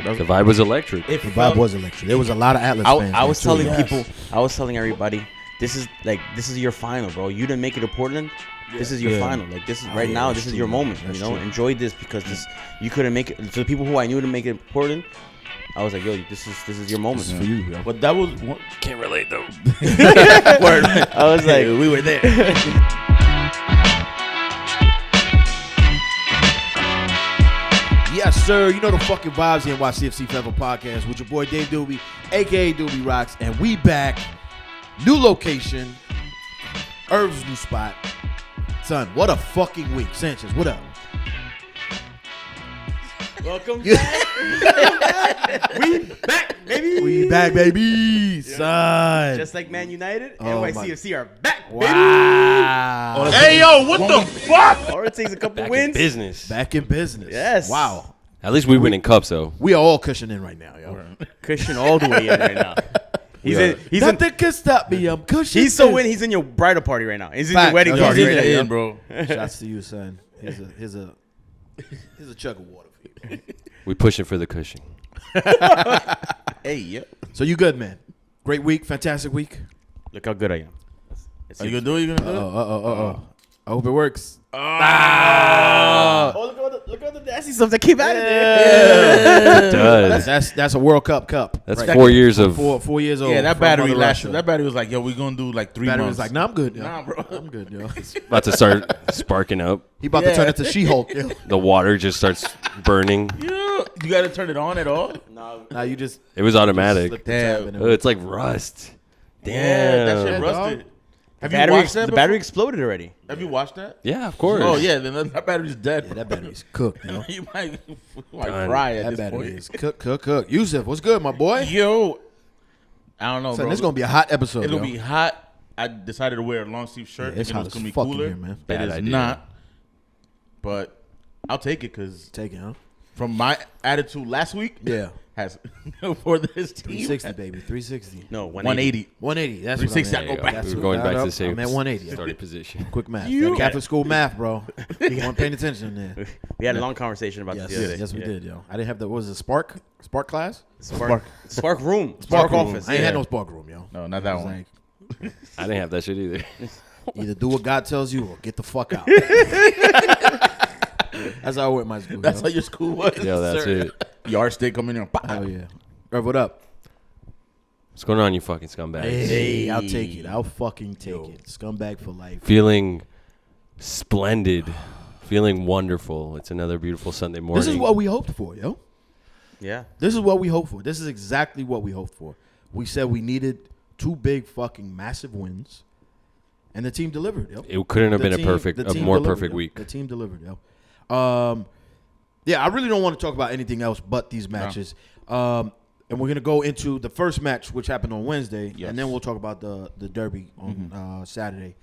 The vibe was electric. The vibe was electric. There was a lot of Atlas fans. I was telling people, I was telling everybody, this is your final, bro. You didn't make it to Portland. This is your final. Like this is right now. This is your moment. You know, enjoy this because you couldn't make it. To the people who I knew to make it to Portland, I was like, yo, this is your moment. This is for you, yo. But that was Can't relate though. Word. I was like, we were there. Yes, sir. You know the fucking vibes, the NYCFC Forever podcast with your boy Dave Doobie, a.k.a. Doobie Rocks, and we back. New location. Irv's new spot. Son, what a fucking week. Sanchez, what up? Welcome back. We back, baby. We back, baby. Son. Just like Man United, Oh, NYCFC are back, wow. baby. hey yo, what the fuck? All it takes a couple Back wins. in business. Back in business. Yes. Wow. At least we winning cups though. We are all cushioning right now, yo. Cushion all the way in right now. He's Nothing can stop me. I'm cushioning. He's so in. He's in your bridal party right now. He's in Fact. your wedding Oh, party he's right in now. it, bro. Shots to you, son. Here's a chug of water for you. We pushing for the cushion. Hey, yeah. So you good, man? Great week, fantastic week. Look how good I am. Are you gonna do it? You gonna do it? Oh. I hope it works. Oh, look at all the nasty stuff that came out of there. It does. That's a World Cup cup. That's right. 4 years of. 4 years old. Yeah, that from battery Mother lasted. Russia. That battery was like, yo, we gonna do like 3 Battery months. was like, nah, I'm good, yo. Nah, bro. I'm good, yo. About to start sparking up. He about to turn into She-Hulk, yo. The water just starts burning. Yeah. You gotta turn it on at all? No, Now you just It was automatic. slip the tab in Oh, it's like rust. Yeah, Damn. that shit Yeah, rusted. dog. Have you watched that? the battery exploded already. Have you watched that? Yeah, of course. Oh yeah, then that battery's dead. Yeah, that battery's cooked, yo. You might Done. fry at That this battery point. is cook. Yousef, what's good, my boy? Yo, I don't know, Son, bro. this is gonna be a hot episode. It'll yo. be hot. I decided to wear a long sleeve shirt. Yeah, it's thinking hot it was gonna as be fuck in cooler. here, man. It Bad is idea. not. But I'll take it because Take it, huh? from my attitude last week, Yeah. has for this team 360, baby. 360. No, 180. 180. That's 360, what I I go meant. back. That's We're what- going back to the I'm same at 180. starting position. Quick math. You- That Catholic school math, bro. You weren't paying attention there. We had a long conversation about Yes, this the other day. yes, we did, yo. I didn't have the, what was it, Spark class? Spark room. Spark room. office. I ain't had yeah. no Spark room, yo. No, not that It was one. like, I didn't have that shit either. either do what God tells you or get the fuck out. That's how I went in my school. That's yo. how your school was. Yo, that's sir. it. Yardstick coming in. Hell yeah. Irv, what up? What's going on, you fucking scumbags? Hey, I'll take it. I'll fucking take it. Scumbag for life. Feeling splendid. Feeling wonderful. It's another beautiful Sunday morning. This is what we hoped for, yo. Yeah. This is what we hoped for. This is exactly what we hoped for. We said we needed 2 big fucking massive wins, and the team delivered, yo. It couldn't have The been team- a the team more delivered, perfect yo. week. The team delivered, yo. Yeah, I really don't want to talk about anything else but these matches. And we're gonna go into the first match, which happened on Wednesday, Yes. and then we'll talk about the derby on Saturday.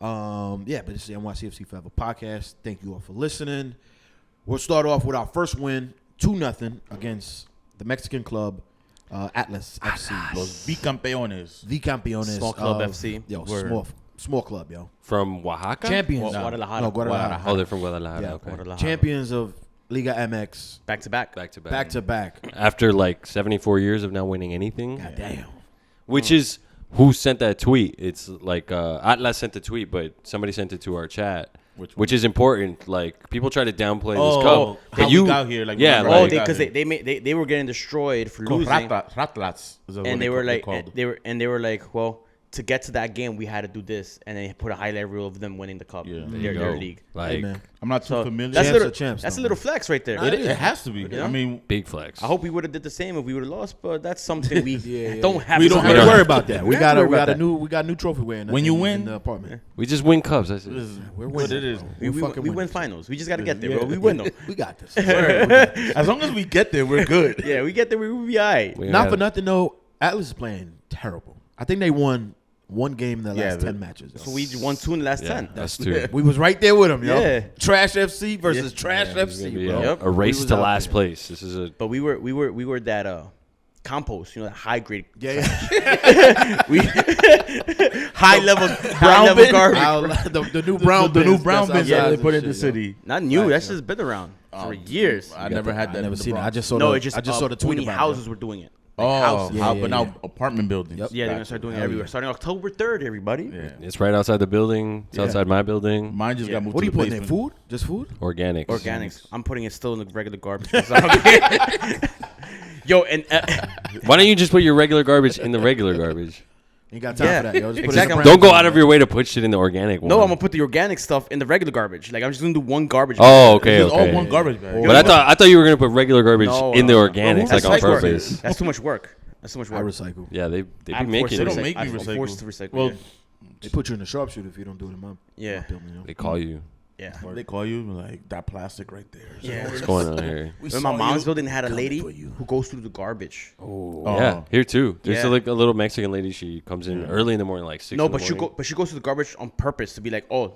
Yeah, but it's the NYCFC Forever podcast. Thank you all for listening. We'll start off with our first win, 2-0 against the Mexican club Atlas FC. Los bicampeones. The campeones. Small club of- FC. Yo, Word. small club, yo. From Oaxaca? Champions. Guadalajara. No, Guadalajara. Oh, they're from Guadalajara. Yeah, Okay. Guadalajara. Champions of Liga MX. Back to back. Back to back. Back to back. After like 74 years of not winning anything. God damn. Which is who sent that tweet? It's like Atlas sent the tweet, but somebody sent it to our chat, which is important. Like people try to downplay this cup. how we got here, like, yeah, remember how Oh, we got because here. they were getting destroyed for losing, Ratlats. and they were like, they were like, well, to get to that game, we had to do this, and they put a highlight reel of them winning the cup, Yeah. their league. Like Hey, man. I'm not too So familiar. that's Champs a are champs, that's though, a little flex right there. It has to be. know? I mean, big flex. I hope we would have did the same if we would have lost, but that's something we Yeah. don't have. We to don't We have don't to worry about that. We got worry about a that. new trophy wearing. When you in win- the apartment. We just win cups. That's this it. is We're what winning, it is. bro. We fucking win winning. finals. We just got to get there, Yeah. bro. We win them. We got this. As long as we get there, we're good. Yeah, we get there. We will be all right. We Not got for it. nothing though. Atlas is playing terrible. I think they won one game in the last Yeah, 10 matches. So we won 2 in the last Yeah, 10. that's two. We was right there with them, yo. Yeah. Trash FC versus Trash It's gonna FC, be bro. Yep. a race We was to out last there. place. This is a But we were that compost. You know, that high grade. Yeah. We high level garbage. The new brown the new bins brown that's bins that outside they and put in shit, the city. Not new. That's just been around for years. I never had that. I never in the seen it. I Bronx. just saw No, the it's just I just saw the tweet many about houses it. were doing it. Oh, houses. Yeah, but yeah. now apartment buildings. Yep. Yeah, they're gonna start doing it Hell everywhere yeah. starting October 3rd. Everybody. Yeah. It's right outside the building. It's outside my building. Mine just got moved. What are to you the putting in? basement. Food? Just food? Organics. Organics. I'm putting it still in the regular garbage. Yo, and Why don't you just put your regular garbage in the regular garbage? Ain't got time Yeah, for that, yo. Just put it in exactly. the Don't go brown out of your way to put shit in the organic one. no, I'm gonna put the organic stuff in the regular garbage. Like I'm just gonna do one garbage. Oh, okay, It's just okay. all one garbage bag. But I thought you were gonna put regular garbage No, in the no. organics, That's like on too much work. purpose. That's too much work. That's too much I work. recycle. Yeah, they be I'm making forced to it. They don't make me I'm recycle. forced to recycle. Well, They put you in the sharpshooter if you don't do it in my Yeah. building, you know? They call you. yeah. they call you like that plastic right there. Yeah. What's going on here? When my mom's building had a lady who goes through the garbage. Yeah, here too. There's Yeah. like a little Mexican lady. She comes in early in the morning, like 6. No, in the but morning. she goes to the garbage on purpose to be like, oh,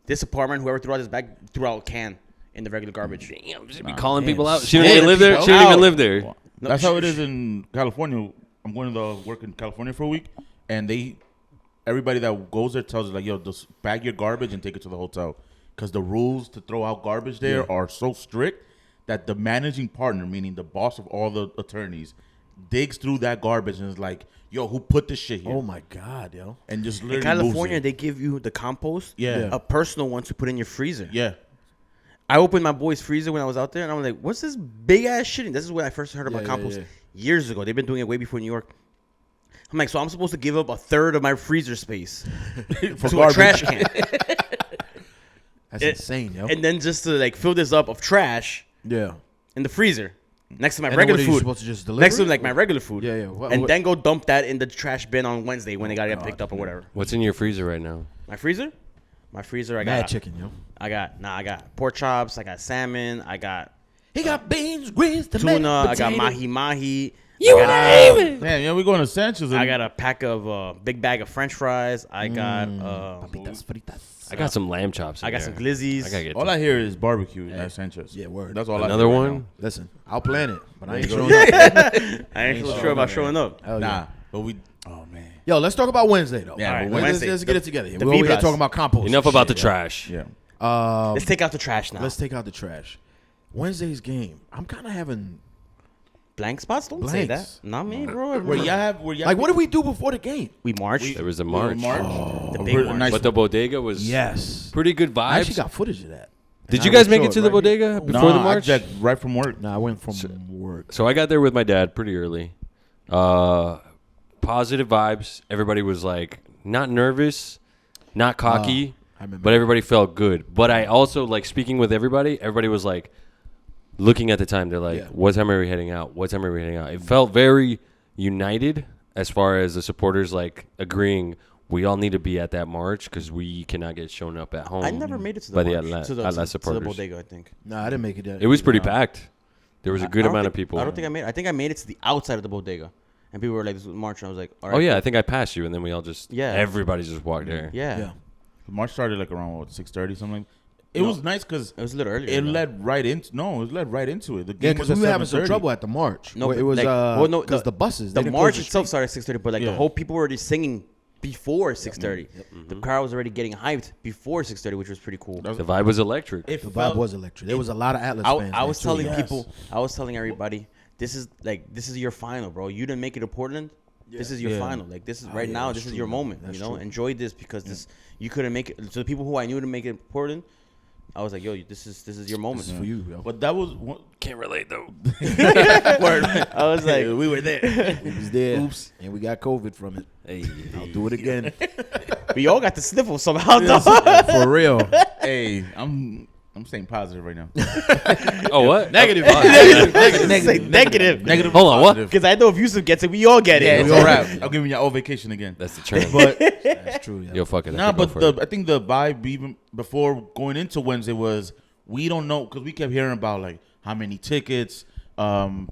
this apartment, whoever threw out this bag, threw out a can in the regular garbage. Damn, she be calling people damn. out. She don't even live there. She don't even live there. No, That's how it is in California. I'm going to work in California for a week, and everybody that goes there tells us like, yo, just bag your garbage and take it to the hotel, because the rules to throw out garbage there are so strict that the managing partner, meaning the boss of all the attorneys, digs through that garbage and is like, yo, who put this shit here? Oh my God, yo. And just In literally California, moves it. they give you the compost, Yeah. a personal one to put in your freezer. Yeah. I opened my boy's freezer when I was out there, and I was like, what's this big ass shit? This is when I first heard about Yeah, compost yeah. years ago. They've been doing it way before New York. I'm like, so I'm supposed to give up a third of my freezer space For to garbage. a trash can, That's insane, yo. and then just to like fill this up of trash Yeah. in the freezer next to my And then regular what are you food. supposed to just deliver Next to it? like my regular food. Yeah, yeah. What- and what- then go dump that in the trash bin on Wednesday when they gotta get picked up or whatever. What's in your freezer right now? My freezer, I Mad got chicken, yo. I got pork chops. I got salmon. I got He got beans, greens, tuna. I got mahi. Damn, yeah, we're going to Sanchez. I got a pack of big bag of French fries. I got Papitas fritas. I got some lamb chops. I got some glizzies. I gotta get all I hear is barbecue at Sanchez. Yeah, word. That's all another I hear right one. Listen, I'll plan it, but I ain't There showing you up. I ain't so sure about showing up. Hell now. yeah. Nah, but we. Oh man. Yo, let's talk about Wednesday, though. Yeah, All right, but Wednesday. Let's get it together. the We're over here vibras. talking about compost. Enough and about the shit, trash. Yeah. yo. Let's take out the trash now. Let's take out the trash. Wednesday's game. I'm kind of having Blank spots. Don't say that. Blanks. Not me, bro. Where y'all like, what did we do before the game? We marched. There was a We march, March. The A big pretty march. nice but the bodega was Yes. pretty good I actually vibes. got footage of that. Did And you I guys will make show it to it the right here. bodega before the march? I jacked right from work. Nah, I went from work. So I got there with my dad pretty early. Positive vibes. Everybody was like not nervous, not cocky, I remember. but everybody felt good. But I also like speaking with everybody. Everybody was like looking at the time. They're like, Yeah. "What time are we heading out? What time are we heading out?" It felt very united as far as the supporters like agreeing. We all need to be at that march because we cannot get shown up at home. I never made it to the by the march. Atlas- to the Atlas to the supporters. bodega. I think. Nah, I didn't make it. That It was pretty Nah. packed. There was a good I don't amount of think- people. I don't think I made it. I think I made it to the outside of the bodega, and people were like, "This is march," and I was like, "All right." Oh yeah, cool. I think I passed you, and then we all just everybody just walked there. Yeah. Yeah. The March started like around 6:30 something. It was nice because It was a little earlier. it though. led right into it led right into it. The Yeah, game because was we at were having some 7:30. trouble at the march. No, No, but it was like- well, no, because the buses. The they didn't march close itself street. started at 6:30, but like Yeah. the whole people were already singing before 6:30. The crowd was already getting hyped before 6:30, which was pretty cool. The vibe was electric. It The vibe felt- was electric. There was a lot of Atlas fans. I was there, too. telling Yes. people, I was telling everybody, this is your final, bro. You didn't make it to Portland. This is your Yeah. final. Like this is Oh, right yeah, now. that's This is true, your man. moment. That's You know, true. enjoy this because this you couldn't make it. So the people who I knew to make it to Portland, I was like, yo, this is your moment. This is for you, yo. But that was one, Can't relate though. I was like, we were there. It was there. Oops. And we got COVID from it. Hey, I'll do it again. we all got the sniffle somehow. though. For real. Hey, I'm staying positive right now. oh what? Negative. Negative. Negative. Hold on, what? positive. Because I know if Yousef gets it, we all get Yeah, it. it's a wrap. I'm giving you all vacation again. That's the term. But That's true. Yeah. Yo, fuck it. I nah, could go but for it. I think the vibe even before going into Wednesday was we don't know because we kept hearing about like how many tickets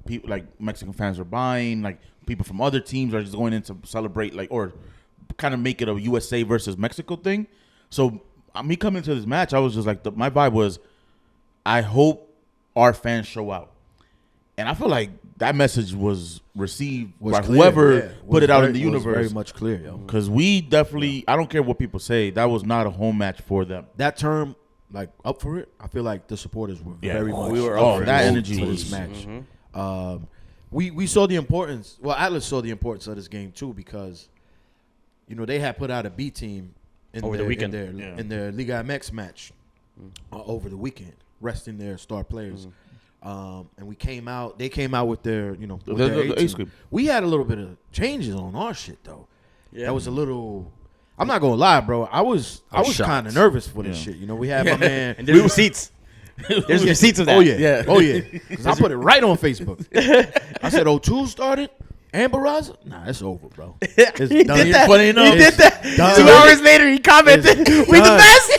people like Mexican fans are buying, like people from other teams are just going in to celebrate like or kind of make it a USA versus Mexico thing. So me coming to this match, I was just like my vibe was I hope our fans show out. And I feel like that message was received by clear, whoever put it out in the universe. Very much clear, yo. Because we definitely, I don't care what people say, that was not a home match for them. That term, like up for it. I feel like the supporters were very much. We were up for that energy for was this match. We saw the importance. Well, Atlas saw the importance of this game too because, they had put out a B team over the weekend in their Liga MX match over the weekend, resting their star players. And we came out. They came out with their, with their A team. We had a little bit of changes on our shit though. Yeah, that was a little. I'm not gonna lie, bro. I was kind of nervous for this shit. We had my man. And there's receipts. There's receipts of that. Oh yeah. Because I put it right on Facebook. I said, O2 started and Barraza. Nah, it's over, bro. It's done. He did that. Funny enough, He did that. done. 2 hours later, he commented, "We the best."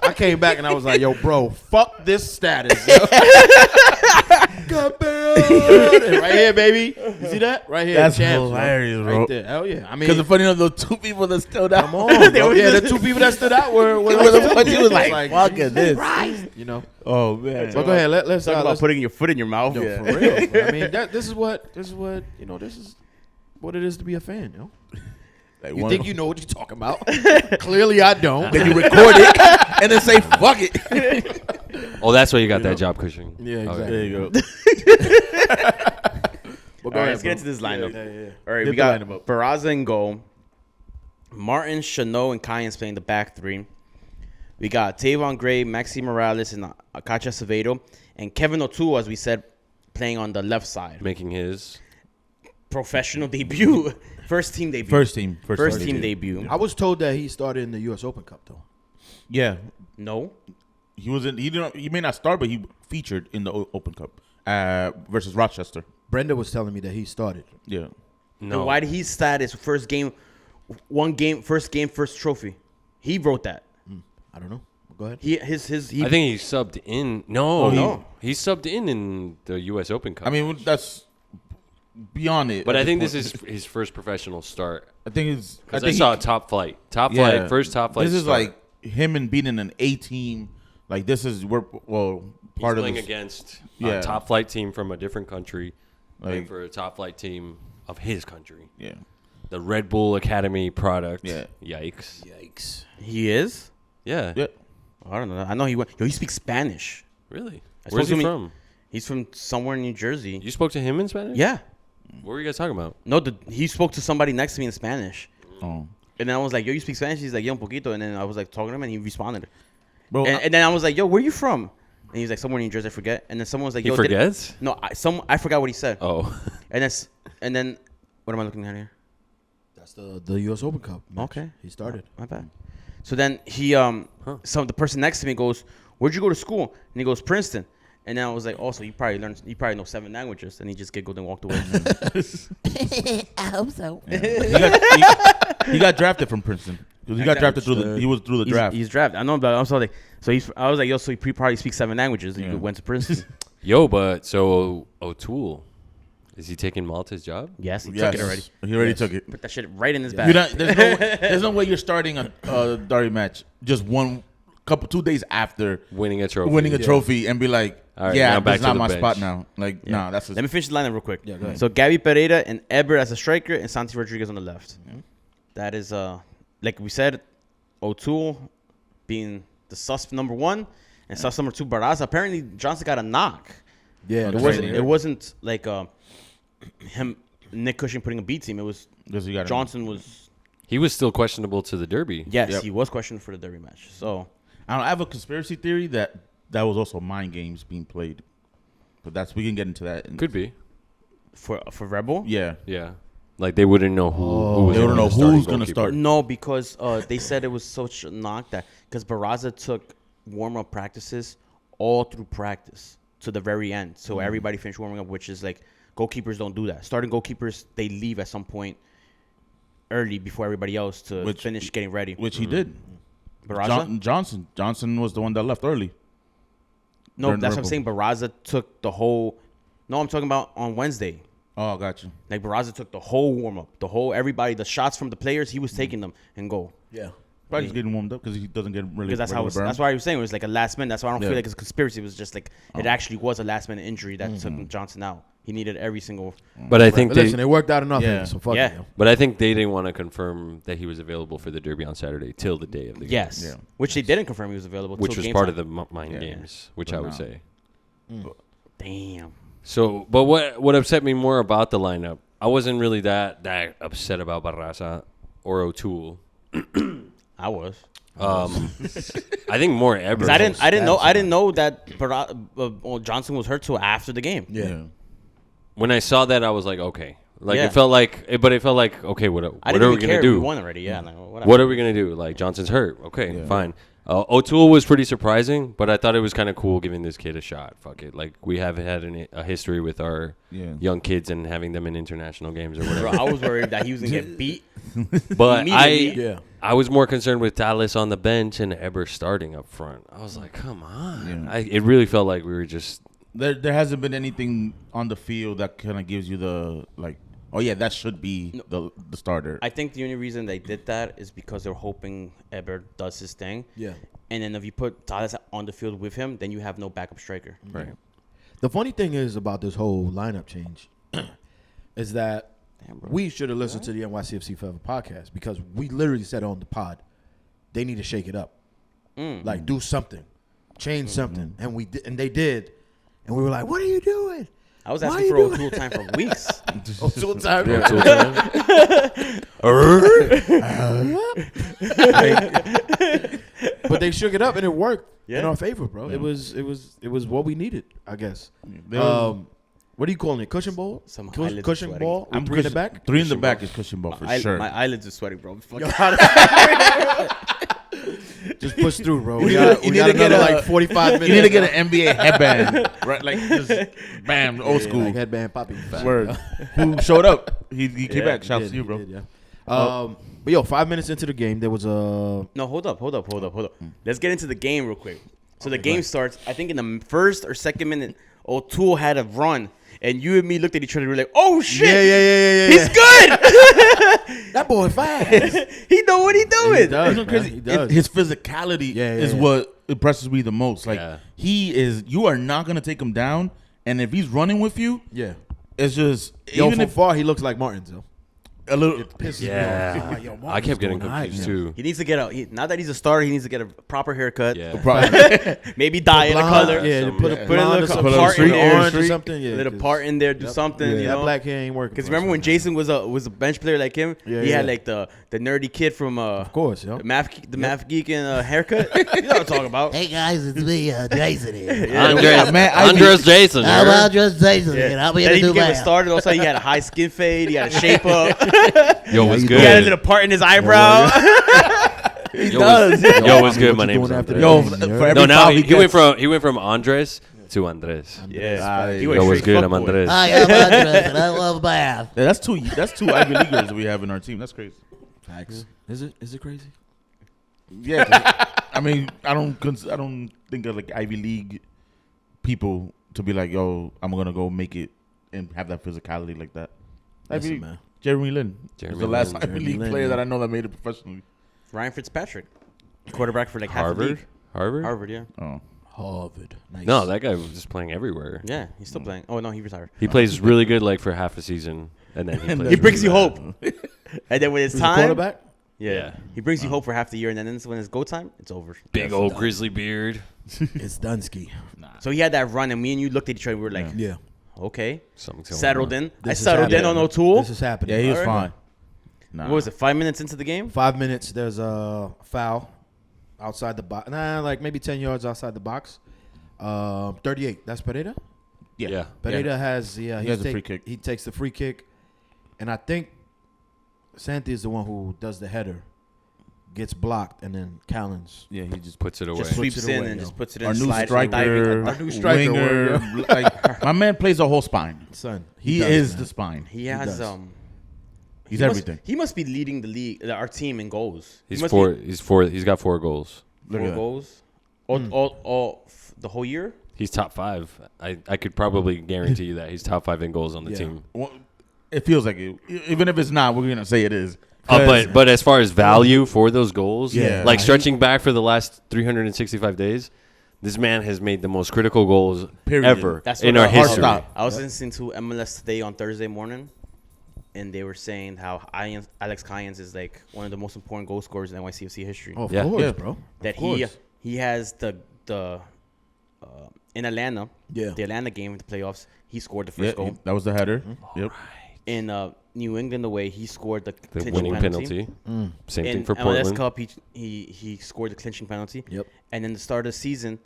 I came back and I was like, yo, bro, fuck this status. Yo. Right here, baby. You see that? Right here. That's champs, hilarious, bro. Right there. Hell yeah. I mean, Because the funny enough, those 2 people that stood out. come on, bro. Yeah, the 2 people that stood out were the ones you was like, fuck Jesus this. Christ. Oh, man. So go ahead. Let's Talk about let's putting your foot in your mouth. yo, for real. Bro. I mean, this is what this is what it is to be a fan, yo. Like You think you know what you're talking about? Clearly, I don't. Then you record it and then say, fuck it. Oh, that's why you got that job cushion. Yeah, Okay. exactly. There you go. But All right, let's get into this lineup. Yeah. All right, Get we the got lineup up. Barraza in goal. Martin, Chanot, and Cayens playing the back 3. We got Tavon Gray, Maxi Morales, and Akacha Acevedo. And Kevin O'Toole, as we said, playing on the left side. Making his. Professional debut. First team debut. First team debut. I was told that he started in the U.S. Open Cup, though. Yeah. No. He was in. He may not start, but he featured in the Open Cup versus Rochester. Brenda was telling me that he started. Yeah. Then No. why did he stat his first game, first trophy? He wrote that. I don't know. Go ahead. He I think he subbed in. No, Oh, no. He subbed in the U.S. Open Cup. I mean, that's beyond it. but at I think point. this is his first professional start. I think it's. Because I think saw a top flight. First top flight This is start. like him and beating an A team. Like this is part He's of playing this. against Yeah. a top flight team from a different country, playing Like- for a top flight team of his country. Yeah. The Red Bull Academy product. Yeah. Yikes. Yikes. He is? Yeah. Yeah. I don't know. I know he went. Yo, he speaks Spanish. Really? I Where's spoke he to from? He's from somewhere in New Jersey. You spoke to him in Spanish? Yeah. What were you guys talking about? No, he spoke to somebody next to me in Spanish. Oh. And then I was like, yo, you speak Spanish? He's like, yo, un poquito. And then I was like talking to him and he responded. Bro, And then I was like, yo, where you from? And he was like, somewhere in New Jersey, I forget. And then someone was like, He yo, forgets? No, I forgot what he said. Oh. And then, what am I looking at here? That's the U.S. Open Cup match. Okay. He started. My bad. So then he, the person next to me goes, where'd you go to school? And he goes, Princeton. And then I was like, oh, so you probably know 7 languages. And he just giggled and walked away. I hope so. he got drafted from Princeton. He got drafted through the draft. He's drafted. I know, but I'm sorry. So I was like, yo, so he probably speaks 7 languages. And Yeah. you went to Princeton. Yo, but so O'Toole, is he taking Malta's job? Yes, he Yes. took it already. He already took it. Put that shit right in his bag. There's no way you're starting a Dari match just 2 days after Winning a trophy. winning a trophy and be like, All right, yeah, now back that's to not the my bench. spot now. Like, nah, that's Let me finish the lineup real quick. Yeah, go ahead. So Gabby Pereira and Eber as a striker and Santi Rodriguez on the left. That is, like we said, O'Toole being the sus number 1 and sus number 2 Barraza. Apparently Johnson got a knock. Yeah, It wasn't like him, Nick Cushing putting a B team. It was Johnson was. He was still questionable to the Derby. Yes, Yep. he was questioned for the Derby match. So I have a conspiracy theory that was also mind games being played, but we can get into that. Could be. for Rebel, Yeah. Yeah. Like they wouldn't know who was They don't know starting who's gonna goalkeeper. start. no, because they said it was such a knock that because Barraza took warm up practices all through practice to the very end, so everybody finished warming up, which is like goalkeepers don't do that. Starting goalkeepers, they leave at some point early before everybody else to finish getting ready. Which he did. Barraza? Johnson was the one that left early. No, during that's what I'm Rebel. saying. Barraza took the whole. No, I'm talking about on Wednesday. Oh, got you. Like Barraza took the whole warm up, the shots from the players. He was taking them and go. Yeah. Probably just getting warmed up because he doesn't get really. Because that's why I was saying it was like a last minute. That's why I don't feel like it's a conspiracy. It was just like it actually was a last minute injury that took Johnson out. He needed every single. But I think listen, it worked out enough. Yeah. So fuck Yeah. it. But I think they didn't want to confirm that he was available for the Derby on Saturday till the day of the game. Yes. Yeah. Which they didn't confirm he was available. Which till was game part time. of the mind games, which But I would no. say. Damn. So, but what upset me more about the lineup, I wasn't really that upset about Barraza or O'Toole. I was. I think more Ebers. I didn't know that Johnson was hurt till after the game. Yeah. When I saw that, I was like, okay. Like Yeah. it felt like okay, what I are didn't we even gonna care. do? We won already. Yeah. Like, whatever. What are we gonna do? Like Johnson's hurt. Okay, fine. O'Toole was pretty surprising, but I thought it was kind of cool giving this kid a shot. Fuck it. Like we haven't had a history with our young kids and having them in international games or whatever. Bro, I was worried that he was gonna get beat. But Immediately. I was more concerned with Dallas on the bench and Eber starting up front. I was like, come on. Yeah. It really felt like we were just. There hasn't been anything on the field that kind of gives you the like. Oh yeah, that should be the starter. I think the only reason they did that is because they're hoping Eber does his thing. Yeah. And then if you put Dallas on the field with him, then you have no backup striker. Right. The funny thing is about this whole lineup change is that we should have listened to the NYCFC Forever podcast because we literally said on the pod, they need to shake it up, like do something, change something, and we did, and they did, and we were like, "What are you doing?" I was Why asking you for doing- O'Toole time for weeks. O'Toole time. But they shook it up and it worked in our favor, bro. It was what we needed, I guess. What are you calling it? Cushion ball? Some Cushion eyelids cushion sweating. ball? I'm three in the back? 3 in the back is cushion ball for sure. My eyelids are sweating, bro. Just push through, bro. You We need got, to- you we need got to get another a- like 45 minutes. You need to get an NBA headband, right? Like just bam, old school. Like headband poppy. Word. Who showed up? He came back. Shouts Did, to you, he bro. did, yeah. But yo, 5 minutes into the game, there was a No, hold up. Let's get into the game real quick. So the game starts, I think in the first or second minute, O'Toole had a run. And you and me looked at each other and we were like, oh, shit. Yeah. He's good. That boy fast. He know what he doing. He does, It's man. crazy. He does. His physicality is what impresses me the most. Like he is. You are not gonna take him down, and if he's running with you, Yeah. it's just Yo, even from if far, he looks like Martin, though. a little. It pisses Yeah. me off. I'm like, yo, I Martin's kept getting doing all right, confused man. too. He needs to get now that he's a starter, he needs to get a proper haircut. Yeah. Maybe dye in a Blonde, color. Yeah, Some- put a yeah. Put a blonde or little something, part in street there. orange or something. Yeah, Let a 'cause part in there, do something. that You know, black hair ain't working. because for us, remember when man. Jason was a bench player like him, Yeah, he had yeah. like the nerdy kid from Of course, yo. the math geek and haircut. You know what I'm talking about? Hey guys, it's me, Jason here. Andres Jason. I'm right? Andres Jason here. and I'll be Then here he to do became a my starter. Also, he had a high skin fade. He had a shape up. Yo, what's he good? He had a little part in his eyebrow. Yo, what's good? My name's Andres. Yo, for every No, now foul he gets- went from Andres to Andres. Yeah, he Yo, went what's straight good? I'm fuckboy. Andres. Hi, I'm Andres, and I love bath. Yeah, that's two Ivy Leaguers we have in our team. That's crazy. Facts. Is it crazy? Yeah, 'cause, I mean, I don't think of like Ivy League people to be like, yo, I'm gonna go make it and have that physicality like that. Listen, Ivy, man. Jeremy Lin is Jeremy the last Lin. Ivy Jeremy League Lin, player yeah. that I know that made it professionally. Ryan Fitzpatrick, quarterback for like half the Harvard? league. Harvard? Harvard, yeah. Oh, Harvard. Nice. No, that guy was just playing everywhere. Yeah, he's still playing. Oh no, he retired. He plays really good like for half a season, and then he plays He brings you really hope, and then when it's Who's the time, quarterback? yeah, he brings you hope for half the year, and then when it's go time, it's over. bad. Big old grizzly beard. It's Dunsky. So he had that run, and me and you looked at each other. and We were like, Yeah. okay, Something's going settled on. in. I This is settled in happening. on O'Toole. This is happening. yeah, he was All right. fine. Nah. What was it? 5 minutes into the game. 5 minutes. There's a foul outside the box. Nah, like maybe 10 yards outside the box. 38. That's Pereira. Yeah. Pereira has he has a free kick. He takes the free kick, and I think Santi is the one who does the header, gets blocked, and then Callens. Yeah, he just Puts it away. Just sweeps it in away, and yo. just puts it in. our new slides, striker, diving. Our new striker, winger. Like, my man plays a whole spine. Son, He does, is man. the spine. He has does. He's he must- everything. He must be leading the league, our team in goals. He's he must four. be He's four. He's got 4 goals. Look at four that. goals. The whole year. He's top 5. I could probably guarantee you that he's top 5 in goals on the Yeah. team. Well, it feels like it. Even if it's not, we're gonna say it is. But as far as value for those goals, Yeah. like stretching back for the last 365 days, this man has made the most critical goals ever That's in what our I- history. I was listening to MLS Today on Thursday morning, and they were saying how Alex Cayens is like one of the most important goal scorers in NYCFC history. Oh, of Yeah. course, Yeah. bro. That Of course. he has the in Atlanta, Yeah. the Atlanta game in the playoffs, he scored the Yeah, first goal. that was the header. Yep. In New England away, he scored the The clinching winning penalty. Same In thing for MLS Portland. Cup, he scored the clinching penalty. Yep. And then the start of the season,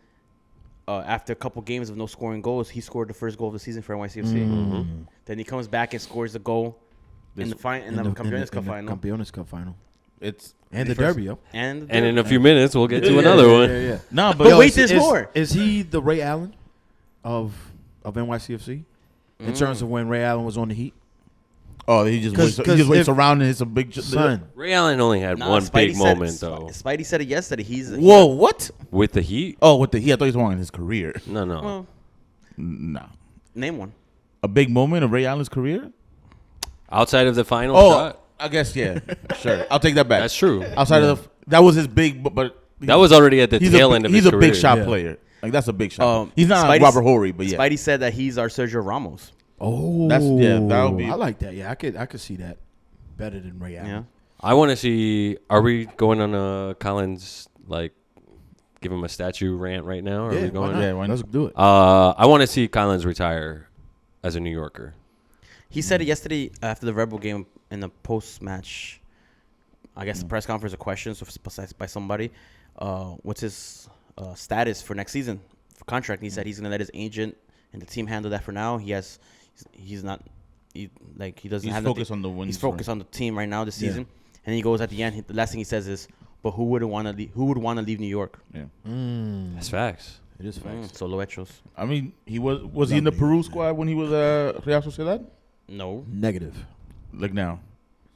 after a couple games of no scoring goals, he scored the first goal of the season for NYCFC. Then he comes back and scores the goal in the Campeones Cup final. Campeones Cup final. It's And the Derby, yo. And And in a few minutes, we'll get to another one. Yeah. no, But Yo, wait, there's more. Is he the Ray Allen of NYCFC in terms of when Ray Allen was on the Heat? Oh, he just waits, 'Cause he just waits if- around and hits a big Son, Ray Allen only had Nah, one Spidey big said- moment, though. Spidey said it yesterday. Whoa, what? With the Heat? Oh, with the he, I thought he was talking in his career. No. Well, No, name one. a big moment of Ray Allen's career. Outside of the final Oh, shot? I guess yeah, sure. I'll take that back. That's true. Outside of that was his big, but That was already at the he's tail a, end of he's his a career. big shot Yeah. player. Like that's a big shot. Um, He's not Spidey's- Robert Horry, but yeah, Spidey said that he's our Sergio Ramos. oh, that would be. I like that. Yeah, I could see that better than Ray Allen. Yeah. I want to see. Are we going on a Collins, like, give him a statue rant right now? Or are we why going? not? Yeah, why not? Let's do it. I want to see Collins retire as a New Yorker. He said it yesterday after the Rebel game in the post-match, I guess, press conference or questions by somebody. What's his status for next season for contract? And he said he's gonna let his agent and the team handle that for now. He's not he doesn't He's have focused nothing- on the wins. He's focused on the team right now this season. And then he goes at the end. The last thing he says is, "But who would want to leave? Who would want to leave New York?" Yeah. That's facts. It is facts. Solo hechos. I mean, he was he in the Peru squad when he was Real Sociedad? No. Negative. Look now,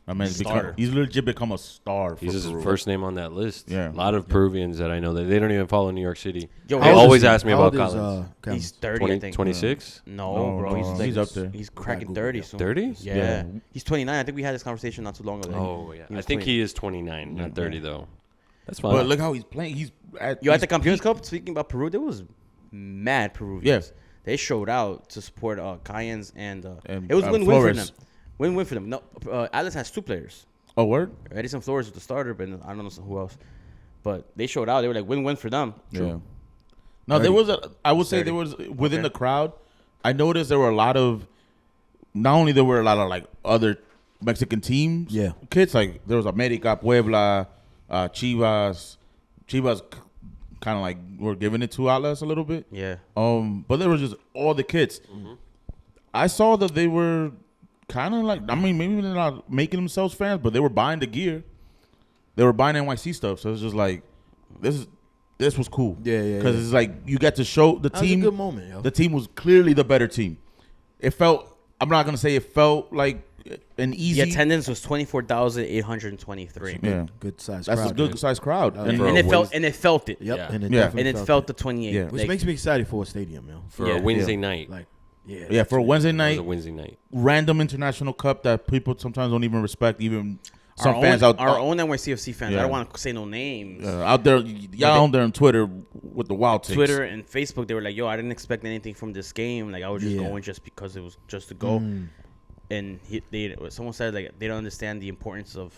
my man's Starter. he's legit become a star. For He's his Peru. first name on that list. Yeah. A lot of Peruvians that I know that they don't even follow New York City. Yo, They how old always is he? ask me How about old is, Collins. He's 30, 20, I think. 26? No, No, bro. no, He's, like, he's up there. He's cracking Google 30 it. soon. 30? Yeah. Yeah. He's 29. I think we had this conversation not too long ago. Oh, yeah. I was think 20. he is 29, not 30, though. That's fine. But look how he's playing. He's at Yo, at he's the Campeones Cup, speaking about Peru, there was mad Peruvians. Yeah. They showed out to support Cayens and And, it was win-win for Flores. them. Win-win for them. No, Atlas has two players. Oh, word? Edison Flores was the starter, but I don't know who else. But they showed out. They were like win-win for them. Yeah. No, there was I would say there was within the crowd. I noticed there were a lot of. Not only there were a lot of like other Mexican teams. Yeah. Kids like there was America, Puebla, Chivas. Chivas kind of like were giving it to Atlas a little bit. Yeah. But there was just all the kids. I saw that they were kind of like, I mean, maybe they're not making themselves fans, but they were buying the gear. They were buying NYC stuff. So it's just like, this was cool. Yeah, yeah, Because yeah. it's like you got to show the That was team. a good moment, yo. The team was clearly the better team. It felt. I'm not gonna say it felt like an easy. The attendance was 24,823. Yeah, Good size. that's crowd, a good man. sized crowd. And for And a it felt it. Yep. Yeah. And it Yeah. definitely And it felt felt the 28. Yeah. Which Like, makes me excited for a stadium, yo. for Yeah. a Wednesday night. Like, yeah. Yeah, for a Wednesday It was night, a Wednesday night. random international cup that people sometimes don't even respect. Even our some own, fans our own NYCFC fans. I Yeah. don't want to say no names. out there, y'all on there on Twitter with the wild takes. Twitter and Facebook, they were like, "Yo, I didn't expect anything from this game. Like, I was just Yeah. going just because it was just to go." And someone said like they don't understand the importance of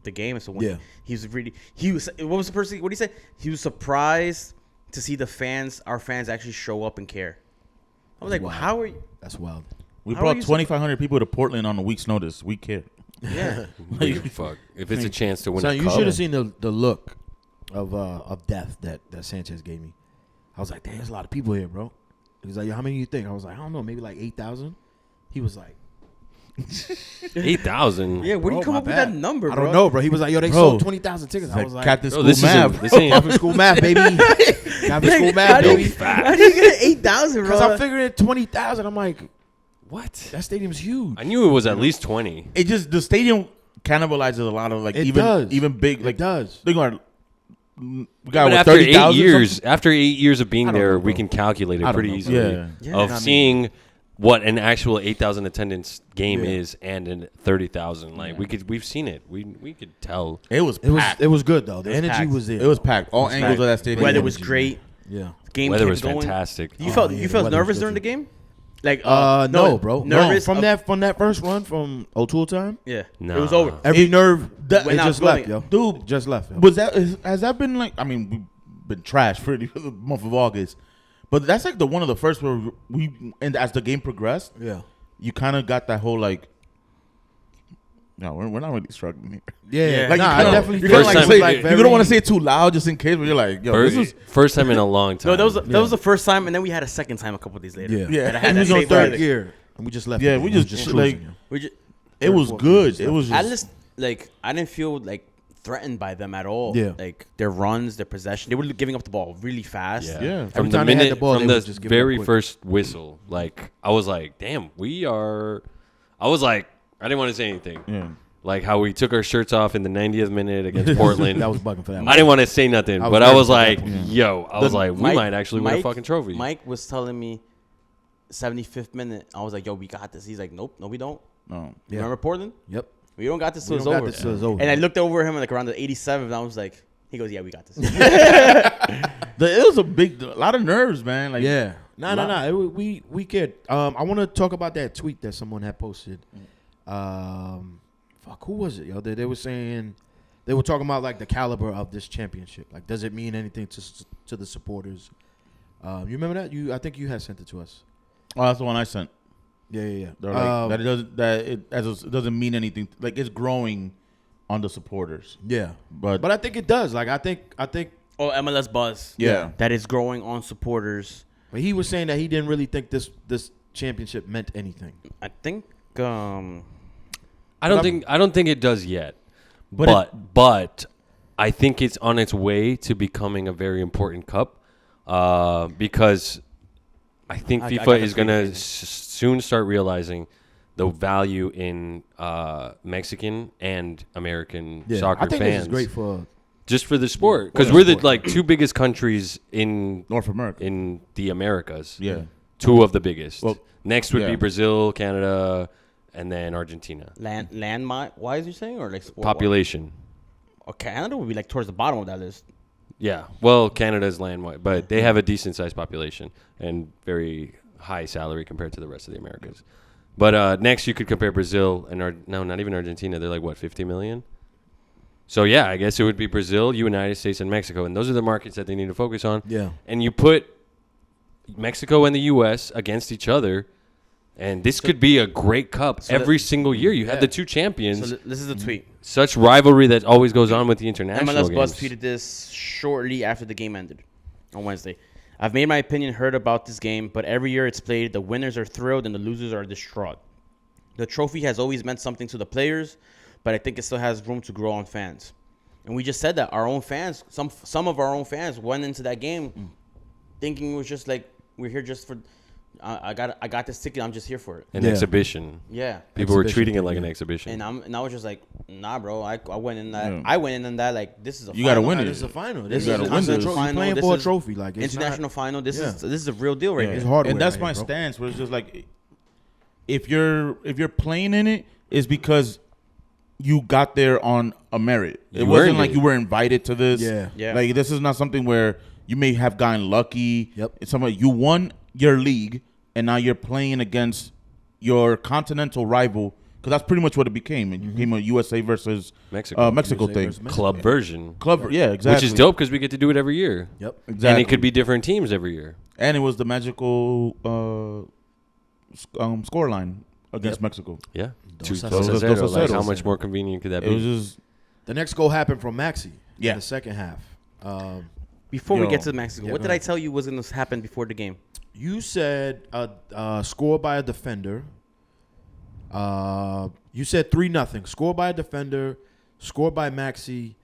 the game. So when Yeah. what was the person? What did he say? He was surprised to see our fans actually show up and care. I was like, wild. how are you? That's wild. We How are brought you 2,500 people to Portland on a week's notice. We care. Yeah. Fuck. If it's a chance to win Son, a you cup. should have seen the look of death that Sanchez gave me. I was like, damn, there's a lot of people here, bro. He was like, yo, how many do you think? I was like, I don't know, maybe like 8,000. He was like, 8,000. Yeah, where do you bro, come my up with bad. that number, I bro? don't know, bro. He was like, yo, they Bro. sold 20,000 tickets. I was like, Captain Bro, School this Math. this ain't. Catholic school math, baby. Catholic school How math, do you- baby. How do you get 8,000, Because bro? I'm figuring 20,000. I'm like, What? that stadium's huge. I knew it was at least 20. It just the stadium cannibalizes a lot of like It even does. even big It like does. think about we got But what, after 30,000 8 years, after 8 years of being don't there, know, we bro. can calculate I it don't pretty know, easily. Yeah. Yeah. Of I mean- seeing what an actual 8,000 attendance game Yeah. is and in 30,000. Like we've seen it. We could tell. It was packed. It was good though. The was energy packed. was there. It was packed. All It was angles packed. of that stadium. Weather was energy, great. Yeah. Game Weather kept was going. fantastic. You felt yeah, you the felt weather was nervous during the different. game? Like No, bro. Nervous No. From that first run from O'Toole time. Yeah. Nah. It was over. Every nerve that- it When I was just left, yo. going- Dude, Just left. Yo. was has that been like? I mean, we've been trashed for the month of August, but that's like one of the first where and as the game progressed, Yeah. you kind of got that whole like. No, we're not really struggling here. Yeah. Yeah. Like, Like, I you kinda- definitely you feel first like, time- it was, like you very, You don't want to say it too loud, just in case. But you're like, yo, this is First time in a long time. No, that was the first time, and then we had a second time a couple of days later. Yeah. Yeah. That I had He to was on save third early. gear, and we just left. Yeah, it. we It was just, cruising, like- yo. We just, it was good. It was at just least I didn't feel like threatened by them at all. Yeah. Like their runs, their possession, they were giving up the ball really fast. Yeah. Yeah. From Every the time they had minute, the ball, from they the would just give it up very quick. first whistle, like I was like, damn, I was like, I didn't want to say anything. yeah. Like how we took our shirts off in the 90th minute against Portland. That was bugging for that. I didn't want to say nothing, I was but I nervous was at like, that point. yo, I was like, we Mike- might actually win a Mike- fucking trophy. Mike was telling me 75th minute. I was like, yo, we got this. He's like, nope, no, we don't. No. Yeah. Remember Portland? Yep. We don't got this till We it's don't got over. this till it's over. And I looked over him like around the 87th, and I was like, he goes, yeah, we got this. It was a lot of nerves, man. Like, Yeah. No. We cared. I want to talk about that tweet that someone had posted. Fuck, who was it, yo? They were saying they were talking about like the caliber of this championship. Like, does it mean anything to the supporters? You remember that? I think you had sent it to us. Oh, that's the one I sent. Yeah. They're like, that it doesn't mean anything. Like, it's growing on the supporters. Yeah. But But I think it does. Like, I think. Oh, MLS buzz. Yeah. That is growing on supporters. But he was saying that he didn't really think this championship meant anything. I think I don't think it does yet, but I think it's on its way to becoming a very important cup, because I think I got FIFA the is gonna tweet. soon start realizing the value in Mexican and American soccer I think fans, this is great for. just for the sport, because For the we're the sport. like two biggest countries in North America. in the Americas. Yeah. Two of the biggest. Well, Next would be yeah. Brazil, Canada, and then Argentina. land wise you're saying, or like sport Population. or Canada would be like towards the bottom of that list. Yeah. Well, Canada's landwide, but they have a decent sized population and very high salary compared to the rest of the Americas. But next you could compare Brazil and no, not even Argentina. They're like what, 50 million? So yeah, I guess it would be Brazil, United States, and Mexico, and those are the markets that they need to focus on. Yeah. And you put Mexico and the U.S. against each other, and this could be a great cup every single year. You have the two champions. So this is the tweet. Such rivalry that always goes on with the international MLS games. Buzz tweeted this shortly after the game ended on Wednesday. I've made my opinion heard about this game, but every year it's played, the winners are thrilled and the losers are distraught. The trophy has always meant something to the players, but I think it still has room to grow on fans. And we just said that our own fans, some of our own fans went into that game thinking it was just like, we're here just for, I got this ticket, I'm just here for it. An Yeah. exhibition. Yeah. People were Exhibition treating it thing, like an yeah. exhibition. And I was just like, nah, bro. I went in that. Yeah. I went in that like this is a. You gotta final. win it. This is a final. This This is is a a continental trophy. final. Playing This for a is trophy, like it's International not, final. This Yeah. is a real deal right Yeah. It's here. hardware, And that's right, my bro. stance. Where it's just like, if you're playing in it, is because you got there on a merit. It You wasn't earned like it. you were invited to this. Yeah. Yeah. Like, this is not something where you may have gotten lucky. Yep. It's something you won your league, and now you're playing against your continental rival. Because that's pretty much what it became. It became a USA versus Mexico. Mexico USA thing. versus Mexico. Club version. Club, yeah, exactly. Which is dope because we get to do it every year. Yep. Exactly. And it could be different teams every year. And it was the magical score line against Yep. Mexico. Yeah. Dos 2-0. Dos Like, ceros. how much more convenient could that It was be? just The next goal happened from Maxi. Yeah. In the second half. Before we Yo. get to Mexico, Yeah, what go did I ahead. tell you was going to happen before the game? You said score by a defender. You said 3-0. Score by a defender. Score by Maxi.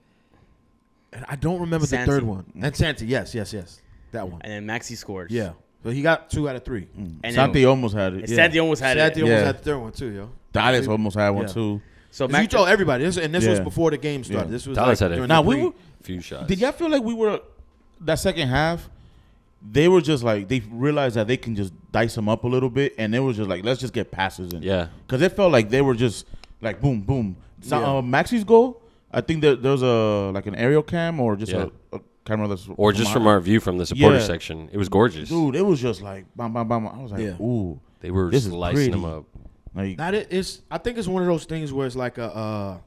And I don't remember the Santi. third one. And Santi, yes. That one. And then Maxi scores. Yeah. So he got 2 out of 3. And Santi almost had it. And Santi almost had Santi it. almost Yeah. had the third one too, yo. Dallas almost had one Yeah. too. So You told everybody, this was Yeah. before the game started. Yeah. This was Dallas like had it. during Now, the we pre- were, Few shots. did y'all feel like we were that second half? they were just like, they realized that they can just dice them up a little bit, and they were just like, let's just get passes in. Yeah. Because it felt like they were just like, boom, boom. So, Maxi's goal, I think there was an aerial cam or just a camera that's... Or just from our view from the supporter section. It was gorgeous. Dude, it was just like, bam, bam, bam. I was like, ooh. They were slicing them up. Like, I think it's one of those things where it's like a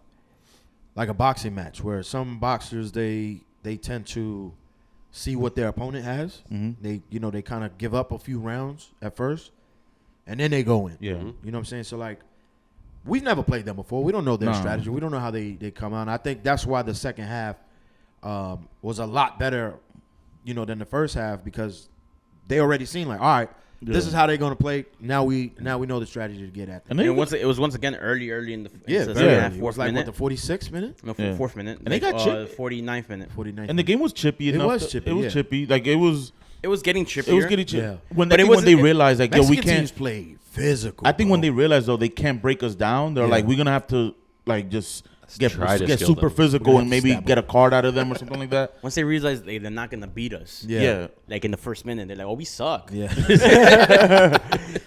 boxing match where some boxers they tend to see what their opponent has. Mm-hmm. They kind of give up a few rounds at first, and then they go in. Yeah, you know what I'm saying. So like, we've never played them before. We don't know their strategy. We don't know how they come out. And I think that's why the second half was a lot better, than the first half, because they already seen like, all right. Yeah. This is how they're gonna play. Now we know the strategy to get at them. And it was once again early in the second half. Fourth It was like minute. What, the 46th minute? No, fourth minute. And they got chipped. 49th minute. 49th. And the game was chippy enough. It was chippy. Like it was getting chippier. It was getting chippy. Yeah. When they realized like, Mexican we can't teams play physical. I think when they realized though they can't break us down, they're like, we're gonna have to like just get super physical and maybe get a card out of them or something like that. Once they realize they're not gonna beat us, like in the first minute, they're like, "Oh, we suck." Yeah.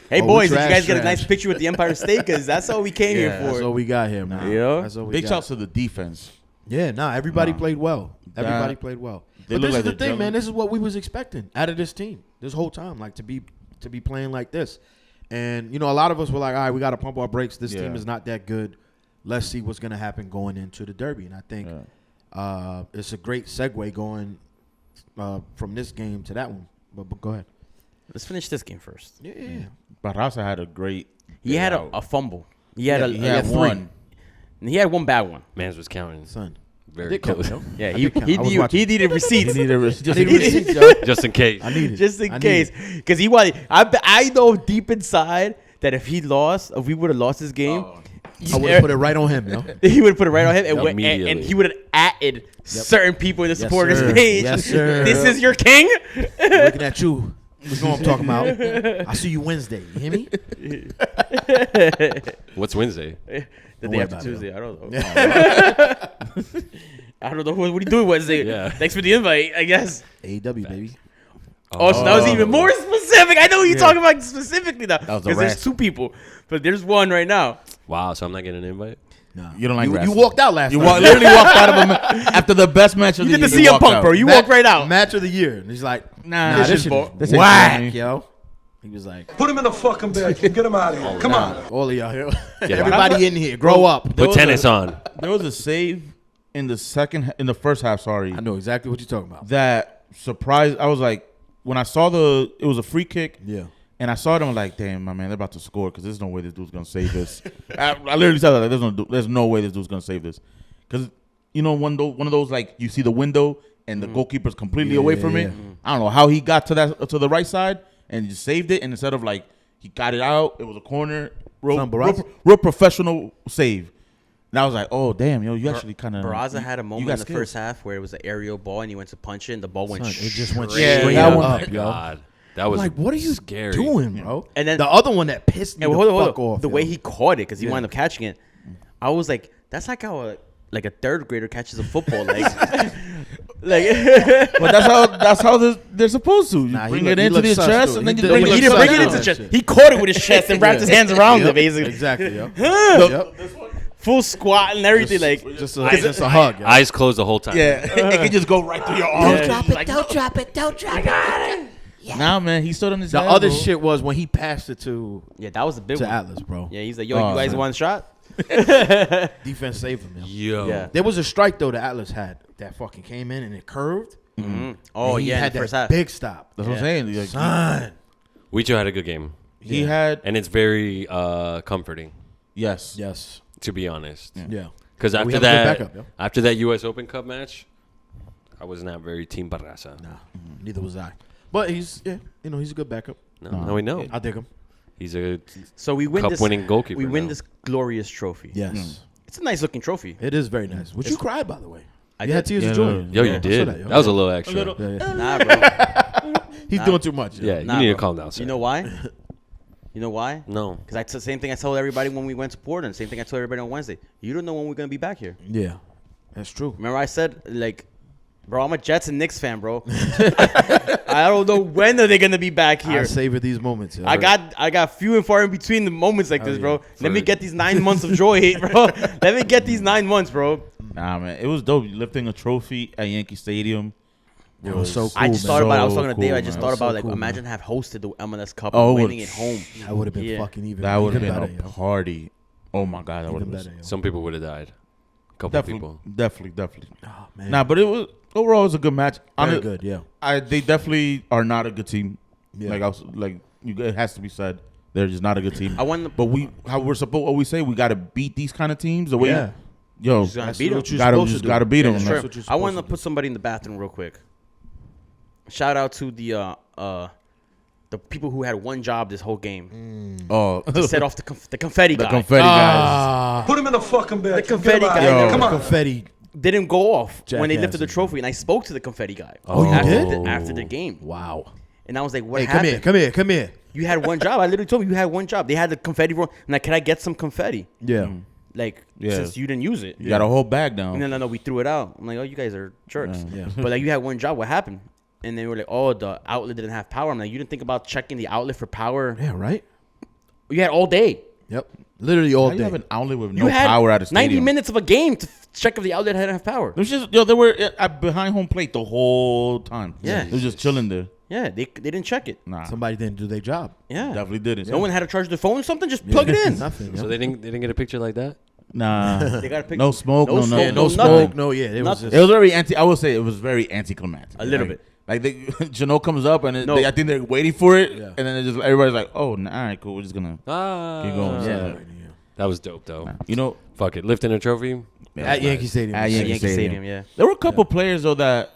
Hey boys, did you guys get a nice picture with the Empire State? Because that's all we came here for. That's all we got here, man. Yeah. That's all we Big got. shouts to the defense. Yeah, everybody played well. Everybody played well. But this is the thing, man. This is what we was expecting out of this team this whole time, like to be playing like this. And a lot of us were like, all right, we got to pump our brakes. This team is not that good. Let's see what's going to happen going into the Derby. And I think it's a great segue going from this game to that one. But go ahead. Let's finish this game first. Yeah. Barraza had a great... He had a fumble. He had one. And he had one bad one. Mans was counting. Son. Very close. Yeah, he needed receipts. Just in case. I need it. Just in case. Because he wanted... I know deep inside that if we would have lost this game... I would have put it right on him, He would have put it right on him, and he would have added certain people in the supporters page. Yes, sir. This is your king. Looking at you. You know what I'm talking about. I see you Wednesday. You hear me? What's Wednesday? The day after Tuesday. I don't know. I don't know. What are you doing Wednesday? Yeah. Thanks for the invite, I guess. AEW, baby. Oh, so that was even more specific. I know what you're talking about specifically now. That was because there's two people, but there's one right now. Wow, so I'm not getting an invite? No. You don't like You wrestling. walked out last You night. literally walked out of him after the best match of the year. You did the CM Punk, bro. You walked right out. Match of the year. And he's like, Nah, this this shit is is whack, yo. He was like, Put him in the fucking bed. Get him out of here. Come on. all of y'all here. Everybody in here, grow up. Put tennis on. There was a save in the first half, sorry. I know exactly what you're talking about. That surprised. I was like, when I saw it was a free kick. Yeah. And I saw them, I'm like, damn, my man, they're about to score because there's no way this dude's going to save this. I literally said that. Like, there's no way this dude's going to save this. Because, one of those, like, you see the window and the goalkeeper's completely away from it. I don't know how he got to the right side and just saved it. And instead of, like, he got it out, it was a corner. Real professional save. And I was like, oh, damn, yo, you actually kind of... Barraza had a moment in the first half where it was an aerial ball and he went to punch it and the ball went It just went straight straight up. up, yo. God. That was Like, what are you scary. doing, bro? And then the other one that pissed me the fuck off. The way he caught it, because he wound up catching it, I was like, that's like how a third grader catches a football. Like, but that's how they're supposed to. You bring it into his chest and then you bring it. He didn't bring it into his chest. He caught it with his chest and wrapped his hands around it, basically. Exactly, yo. Full squat and everything, just a hug. Yo. Eyes closed the whole time. Yeah, it can just go right through your arm. Don't drop it. I got it. Nah, man, he stood on his The head, other bro. shit was when he passed it to that was a big one. Atlas, bro. Yeah, he's like, yo, you guys want a shot? Defense saved him, yo. Yo. Yeah. There was a strike, though, that Atlas had that fucking came in and it curved. Mm-hmm. Oh, and he had in the first that half. big stop. That's what I'm saying. Like, Son. Wicho had a good game. he had... And it's very comforting, Yes. Yes. to be honest. Yeah. Because We after have a good that, backup, yo. after that U.S. Open Cup match, I was not very Team Barraza. Nah, neither was I. But he's a good backup. No, we know. I dig him. He's a So we win cup-winning goalkeeper. We win now. this glorious trophy. Yes. It's a nice looking trophy. It is very nice. Would you cry, by the way? I You had did. tears of joy. Yo, Yeah, you I did. saw that, yo. That was a little extra. Nah, bro. He's doing too much. yo. Yeah, you Nah, need to bro. calm down, sir. You know why? You know why? No. Because the same thing I told everybody when we went to Portland. Same thing I told everybody on Wednesday. You don't know when we're gonna be back here. Yeah. That's true. Remember I said, like, bro, I'm a Jets and Knicks fan, bro. I I don't know when are they gonna be back I here. savor these moments. Yo. I got few and far in between the moments like this, bro. Let me get these 9 months of joy, bro. Let me get these 9 months, bro. Nah, man, it was dope. Lifting a trophy at Yankee Stadium. It was so cool. I just thought about. I was talking to Dave. I man. just thought about like imagine have hosted the MLS Cup Oh, and winning it home. That would have been fucking even. That would have even been better, a party. Oh my god, that would Even have better. been Yo. Some people would have died. A couple people. definitely. Oh, man. Nah, but it was overall it was a good match. Very good. Yeah. They definitely are not a good team. Yeah. It has to be said. They're just not a good team. I won the. But what we say, we got to beat these kind of teams. The way, Yeah. yo, Just gotta That's beat 'em. what you're supposed to do. gotta beat them. Sure. That's what you're I wanted supposed to to put somebody in the bathroom real quick. Shout out to the people who had one job this whole game. Oh, To set off the confetti the guy. confetti guys. Put him in the fucking bed. The confetti Get him out guy. of here. Yo. Come on. Confetti. Didn't go off when they lifted the Jackasses. trophy, and I spoke to the confetti guy. Oh, you after did? after the game. Wow. And I was like, "What Hey, happened? come here. You had one job." I literally told him you had one job. They had the confetti roll. I'm like, "Can I get some confetti?" Yeah. Like, Yeah. since you didn't use it. You got a whole bag down. No, we threw it out. I'm like, "Oh, you guys are jerks." Yeah. But like, you had one job. What happened? And they were like, "Oh, the outlet didn't have power." I'm like, "You didn't think about checking the outlet for power? Yeah. Right. You had all day. Yep. Literally all How day. you have an outlet with You no had power at a 90 stadium? minutes of a game to check if the outlet didn't have power." It was just they were behind home plate the whole time. Yeah. They was just chilling there. Yeah, they didn't check it. Nah, Somebody didn't do their job. Yeah, definitely didn't. no one had to charge their phone or something. Just plug it in. Nothing. So they didn't get a picture like that. Nah, They got a picture. no smoke, No no, smoke, nothing. No nothing. smoke. No. Yeah. It was Nothing. just. It was very anti. I will say it was very anticlimactic. A little Like- bit. Like Janelle comes up and No. I think they're waiting for it, Yeah. and then it just everybody's like, "Oh, nah, all right, cool. We're just gonna keep going." Yeah. That was dope though. You know, Fuck it, lifting a trophy. At Yankee Stadium. At Yankee Stadium, yeah. there were a couple players though that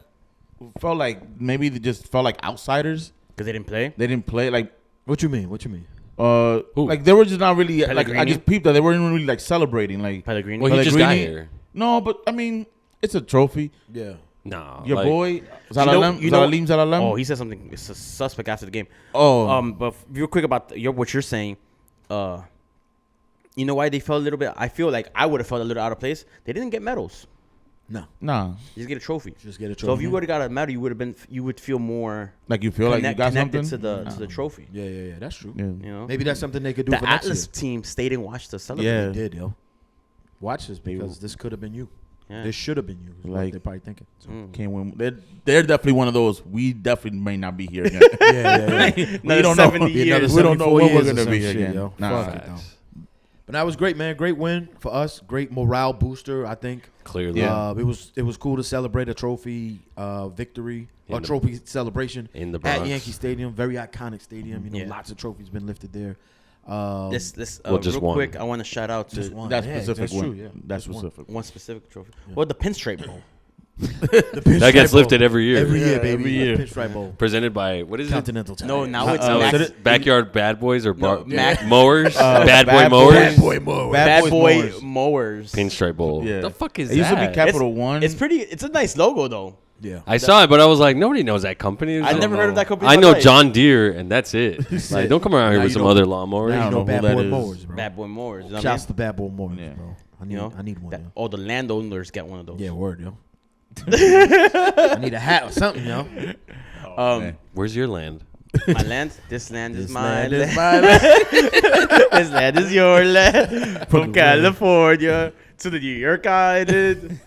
felt like maybe they just felt like outsiders. Because they didn't play. They didn't play like What you mean? like they were just not really like I Pellegrini? just peeped that they weren't really like celebrating like Pellegrini. Well, he just got Pellegrini- here. No, but I mean it's a trophy. Yeah. No, Your like, boy Zalalem, Zalalem. Oh, he said something. It's a suspect after the game. Oh, But real quick about what you're saying. You know why they felt a little bit? I feel like I would have felt a little out of place. They didn't get medals. No. nah. You just get a trophy. Just get a So if trophy. you would have got a medal, you would feel more Like you feel like you got connected something to the trophy. Yeah. That's true. Yeah. You know, Maybe that's something they could do the for next Atlas year. team stayed and watched us celebrate. Yeah. They did, yo. Watch this because this could have been you. Yeah. This should have been you. Is what Like- they're probably thinking. So. Can't win. They're definitely one of those. We definitely may not be here again. Yeah. Another don't know. 70 Be another years. We don't know 74 when we're years or gonna some be here shit, again. yo. Nah. Fuck it, though. But that was great, man. Great win for us. Great morale booster, I think. Clearly, Yeah. It was cool to celebrate a trophy victory, a trophy celebration in the at Bronx. Yankee Stadium. Very iconic stadium. You know, Yeah. lots of trophies been lifted there. This Well, just real one. quick, I want to shout out to Just one. That Yeah, specific that's one. true, yeah. That Just one. specific. one specific trophy. Well, the pinstripe bowl. That gets lifted every year. Every year, baby. every year. Pinstripe Bowl. Presented by what is it? Continental Tire. No, now it's Oh, Max, is it backyard bad boys or Mac- mowers? Bad boy Bad mowers. Boy- Bad Boys Boy Mowers. Mowers. Pinstripe bowl. Yeah. The fuck is It used to that? be Capital One. It's pretty. It's a nice logo though. Yeah. I saw it, but I was like, nobody knows that company. I never heard of that company. I in know my life. John Deere, and that's it. Like, don't come around here Now with you some know- other lawnmowers. Now You I know don't know Bad who that Boy is. Mowers, bro. Bad Boy Mowers. You know what I Shouts mean? to Bad Boy Mowers, Yeah. bro. I You know, need one, yo. all the landowners get one of those. Yeah, word, yo. I need a hat or something, yo. Where's your land? My land. This land is my land. is my land. This land is your land. From California to the New York Island.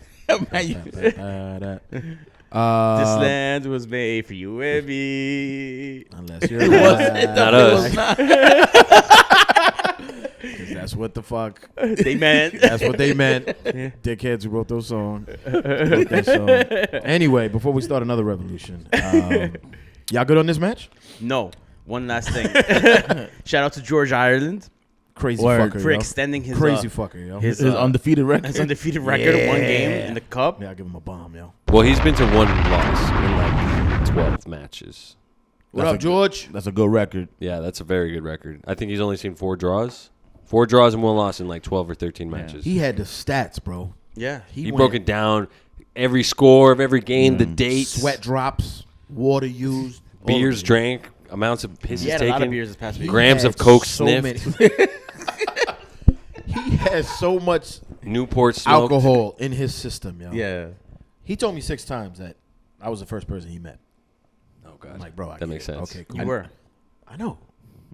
This land was made for you and me. Unless you're Not us. That's what the fuck. They meant. That's what they meant. Dickheads who wrote those songs. Wrote that song. Anyway, before we start another revolution, y'all good on this match? No. One last thing. Shout out to George Ireland Crazy Word. fucker, for yo. extending his Crazy fucker, yo. his His undefeated record. his undefeated record of one game in the cup. Yeah, I give him a bomb, yo. Well, he's been to one loss in like 12 matches. What That's up, George? That's a good record. Yeah, that's a very good record. I think he's only seen 4 draws. 4 draws and 1 loss in like 12 or 13 matches. He had the stats, bro. Yeah. He broke it down, every score of every game, the dates, Sweat drops, water used, all beers of it. drank, amounts of pisses He had taken, a lot of beers this past week. grams He of had coke so sniffed, many- He has so much Newport smoked. alcohol in his system, yo. Yeah. He told me 6 times that I was the first person he met. Oh I'm like, bro, That makes sense. Okay, cool. You were. I know.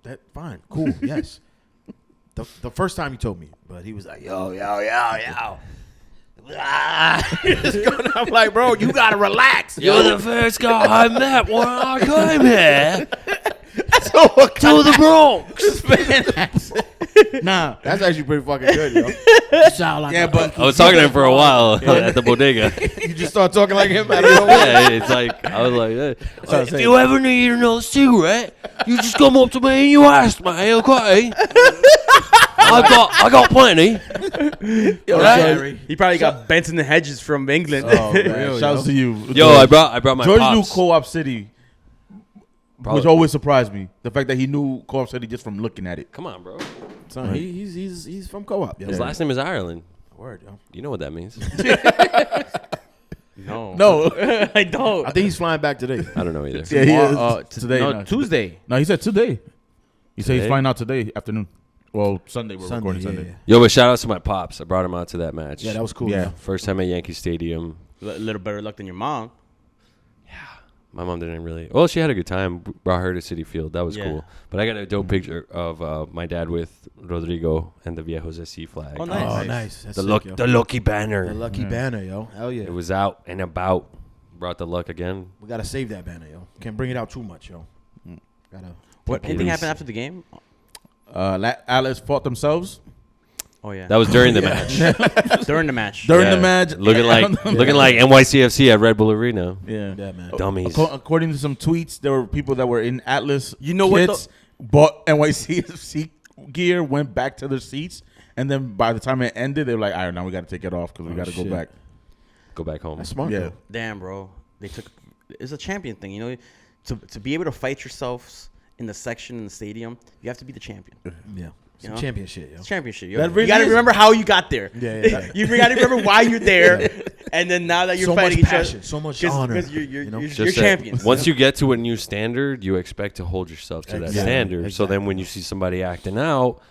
That fine, cool, yes. The first time he told me, but he was like, yo. I'm like, bro, you gotta relax. You're the first guy I met when I came here to the Bronx. Nah. That's actually pretty fucking good, yo. You sound like a but I was talking to him for a while at the bodega. You just start talking like him out of nowhere. Yeah, it's like I was like, hey, what I'm if saying. you ever need another cigarette, you just come up to me and you ask me, okay? I got plenty. Right? He probably got bent in the hedges from England. Oh, man. Shouts to you. Yo, I brought my George pops. knew Co-op City, which always surprised me. The fact that he knew Co-op City just from looking at it. Come on, bro. Son, he's from Co-op. Yo. His last name is Ireland. Word, yo. You know what that means? No, I don't. I think he's flying back today. I don't know either. Yeah, he is. Today. No, no, Tuesday. No, he said today. He said he's Today? flying out today afternoon. Well, Sunday. We're recording yeah, Sunday. yeah. Yo, but shout out to my pops. I brought him out to that match. Yeah, that was cool. Yeah. yo. First time at Yankee Stadium. A little better luck than your mom. My mom didn't really. Well, she had a good time. Brought her to City Field. That was Yeah. cool. But I got a dope picture of my dad with Rodrigo and the Viejos SC flag. Oh, nice. Oh, nice. That's The sick, yo. the lucky banner. The lucky banner, yo. Hell yeah. It was out and about. Brought the luck again. We gotta save that banner, yo. Can't bring it out too much, yo. Gotta. What? Take it Anything easy. happened after the game? Alice fought themselves Oh yeah. That was during the match. during the match. during Yeah. the match. Looking like NYCFC at Red Bull Arena. Yeah. Yeah, man. Dummies. According to some tweets, there were people that were in Atlas. You know what kits, bought NYCFC gear, went back to their seats, and then by the time it ended, they were like, "All right, now we got to take it off because we got to go shit. back." Go back home. That's smart. Yeah. though. Damn, bro. They took. It's a champion thing, you know. To be able to fight yourselves in the section in the stadium, you have to be the champion. Yeah. You Some know? champion shit, yo. It's championship. That You really got to is- remember how you got there. Yeah. You got to remember why you're there, and then now that you're So fighting much each passion, other, so much honor. because you're you know? you're Just that champions. Once you get to a new standard, you expect to hold yourself to that Exactly. standard. So then when you see somebody acting out,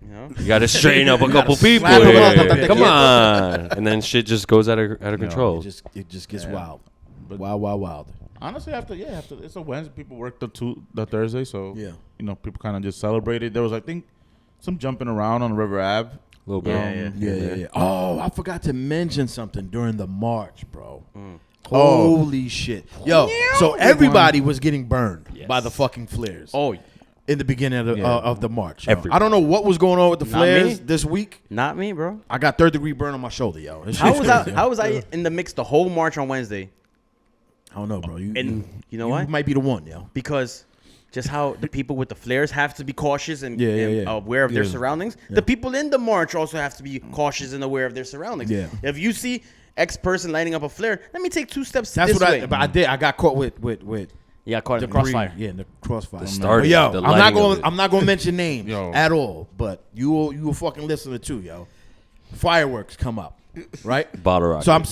You know? you got to straighten up a couple people slap 'em up. here. Come on. And then shit just goes out of control. It just gets Yeah. wild. But- Wild. Honestly, after it's a Wednesday. People work the Thursday, so Yeah. you know, people kind of just celebrated. There was, I think, some jumping around on River Ave. A little bit. Yeah. Oh, I forgot to mention something during the march, bro. Mm. Holy shit. Yo, so everybody was getting burned Yes. by the fucking flares. Oh, In the beginning of the march. yo. Everybody. I don't know what was going on with the Not flares me. this week. not me, bro. I got third-degree burn on my shoulder, yo. This How shit's was I? crazy, yo. How was I in the mix the whole march on Wednesday? I don't know, bro. And you know you what? might be the one, yo. Because just how the people with the flares have to be cautious and, Yeah, and yeah. aware of their Yeah. surroundings. The people in the march also have to be cautious and aware of their surroundings. Yeah. If you see X person lighting up a flare, let me take 2 steps That's this what way. I did. I got caught with Yeah, caught in the debris. crossfire. Yeah, in the crossfire. The start, But yo, the I'm not lighting of going. it. I'm not going to mention names Yo. at all. But you a fucking listener too, yo. Fireworks come up, right? Bottle rocket. So I'm